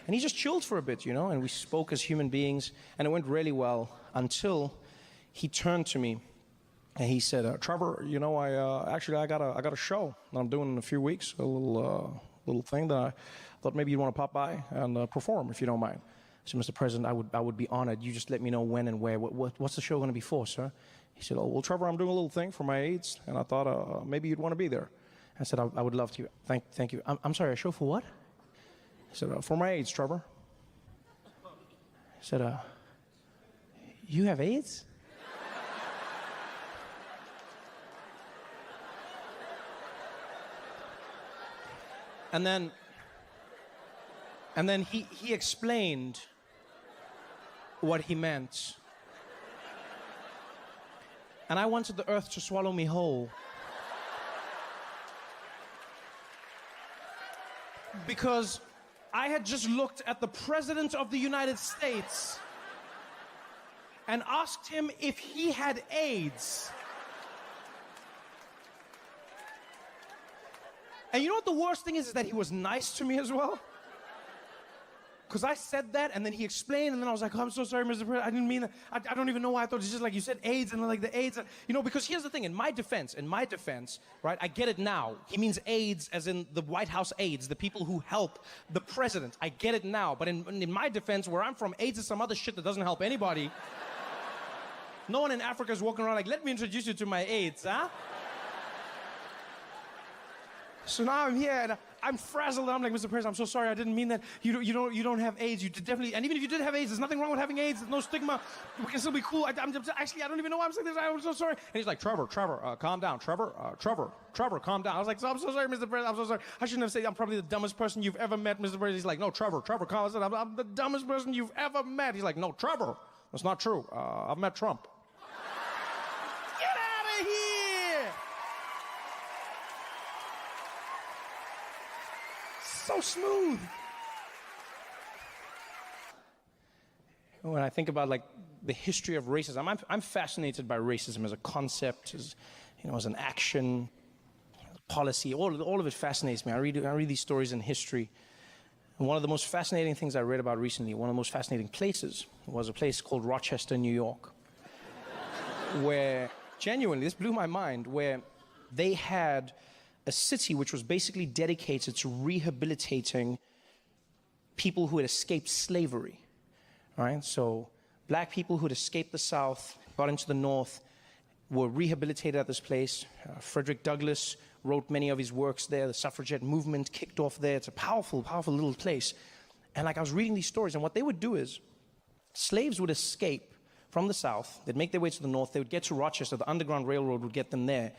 Speaker 3: And he just chilled for a bit, you know, and we spoke as human beings, and it went really well until he turned to me and he said, Trevor, you know, I got a show that I'm doing in a few weeks, a little thing that I thought maybe you'd want to pop by and perform, if you don't mind. I said, Mr. President, I would be honored. You just let me know when and where. What's the show going to be for, sir? He said, oh, well, Trevor, I'm doing a little thing for my AIDS, and I thought maybe you'd want to be there. I said, I would love to. Thank you. I'm sorry, a show for what? He said, for my AIDS, Trevor. I said, you have AIDS? And then he explained what he meant. And I wanted the earth to swallow me whole. Because I had just looked at the President of the United States and asked him if he had AIDS. And you know what the worst thing is that he was nice to me as well? Because I said that, and then he explained, and then I was like, oh, I'm so sorry, Mr. President, I didn't mean that. I don't even know why I thought it's just like you said AIDS, and like the AIDS. You know, because here's the thing, in my defense, right, I get it now. He means AIDS as in the White House aides, the people who help the president. I get it now. But in my defense, where I'm from, AIDS is some other shit that doesn't help anybody. No one in Africa is walking around like, let me introduce you to my AIDS, huh? So now I'm here and I'm frazzled and I'm like, Mr. President, I'm so sorry, I didn't mean that. You don't have AIDS. You definitely, and even if you did have AIDS, there's nothing wrong with having AIDS. There's no stigma. We can still be cool. Actually, I don't even know why I'm saying this. I'm so sorry. And he's like, Trevor, calm down. Trevor, calm down. I was like, I'm so sorry, Mr. President. I'm so sorry. I shouldn't have said I'm probably the dumbest person you've ever met, Mr. President. He's like, no, Trevor, calm down. I said, I'm the dumbest person you've ever met. He's like, no, Trevor, that's not true. I've met Trump. Get out of here! So smooth. When I think about like the history of racism, I'm fascinated by racism as a concept, as an action, policy. All of it fascinates me. I read these stories in history. And one of the most fascinating things I read about recently, one of the most fascinating places, was a place called Rochester, New York, where genuinely, this blew my mind, where they had a city which was basically dedicated to rehabilitating people who had escaped slavery, right? So black people who had escaped the South, got into the North, were rehabilitated at this place. Frederick Douglass wrote many of his works there. The suffragette movement kicked off there. It's a powerful, powerful little place. And like I was reading these stories, and what they would do is slaves would escape from the South. They'd make their way to the North. They would get to Rochester. The Underground Railroad would get them there.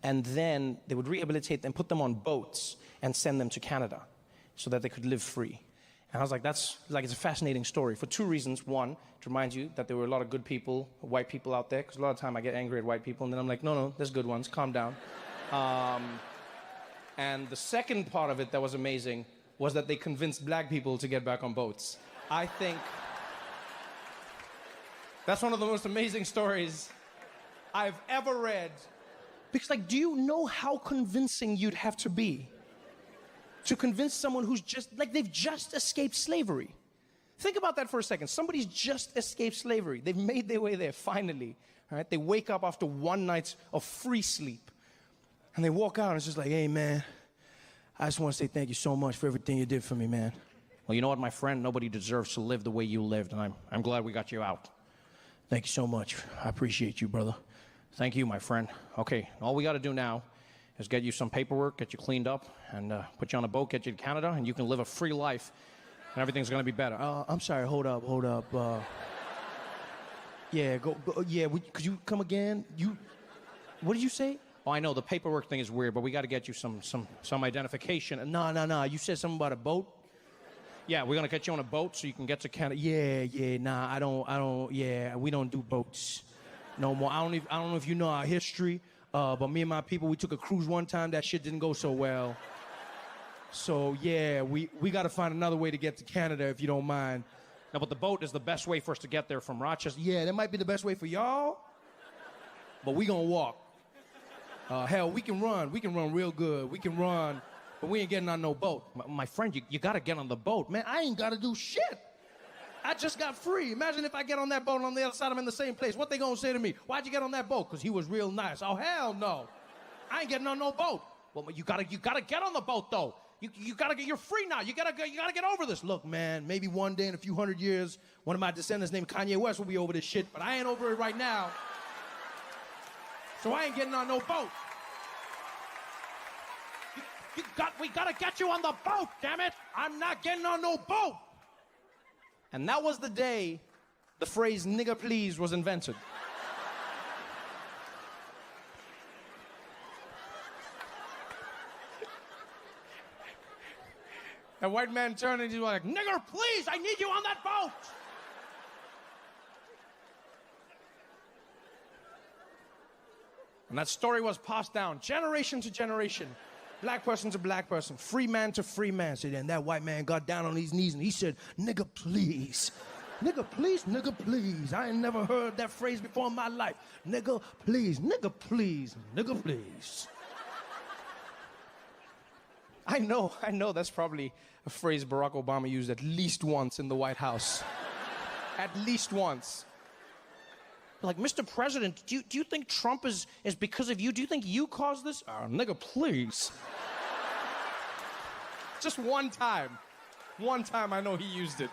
Speaker 3: And then they would rehabilitate them, put them on boats, and send them to Canada so that they could live free. And I was like, it's a fascinating story for two reasons. One, to remind you that there were a lot of good people, white people out there, because a lot of the time I get angry at white people, and then I'm like, no, there's good ones, calm down. And the second part of it that was amazing was that they convinced black people to get back on boats. I think that's one of the most amazing stories I've ever read. Because, like, do you know how convincing you'd have to be to convince someone who's just, like, they've just escaped slavery? Think about that for a second. Somebody's just escaped slavery. They've made their way there, finally. All right? They wake up after one night of free sleep. And they walk out and it's just like, hey, man, I just want to say thank you so much for everything you did for me, man. Well, you know what, my friend? Nobody deserves to live the way you lived, and I'm glad we got you out. Thank you so much. I appreciate you, brother. Thank you, my friend. Okay, all we got to do now is get you some paperwork, get you cleaned up, and put you on a boat, get you to Canada, and you can live a free life, and everything's going to be better. I'm sorry, hold up. Yeah, go yeah, could you come again? What did you say? Oh, I know, the paperwork thing is weird, but we got to get you some identification. No, you said something about a boat? Yeah, we're going to get you on a boat so you can get to Canada. I don't, we don't do boats no more. I don't know if you know our history, but me and my people, we took a cruise one time. That shit didn't go so well. So, yeah, we got to find another way to get to Canada, if you don't mind. No, but the boat is the best way for us to get there from Rochester. Yeah, that might be the best way for y'all, but we going to walk.
Speaker 2: Hell, we can run real good. We can run, but we ain't getting on no boat. My friend, you gotta get on the boat. Man, I ain't gotta do shit. I just got free. Imagine if I get on that boat and on the other side I'm in the same place. What they gonna say to me? Why'd you get on that boat? Because he was real nice. Oh, hell no. I ain't getting on no boat. Well, you gotta get on the boat, though. You're free now. You gotta get over this. Look, man, maybe one day in a few hundred years, one of my descendants named Kanye West will be over this shit, but I ain't over it right now. So I ain't getting on no boat. We gotta get you on the boat, damn it. I'm not getting on no boat. And that was the day the phrase nigga please was invented. A white man turned and he was like, nigger please, I need you on that boat. And that story was passed down generation to generation. Black person to black person, free man to free man. So then that white man got down on his knees and he said, nigga, please. Nigga, please, nigga, please. I ain't never heard that phrase before in my life. Nigga, please, nigga, please, nigga, please. I know that's probably a phrase Barack Obama used at least once in the White House. At least once. Like, Mr. President, do you think Trump is because of you? Do you think you caused this? Oh, nigga, please. Just one time. One time I know he used it.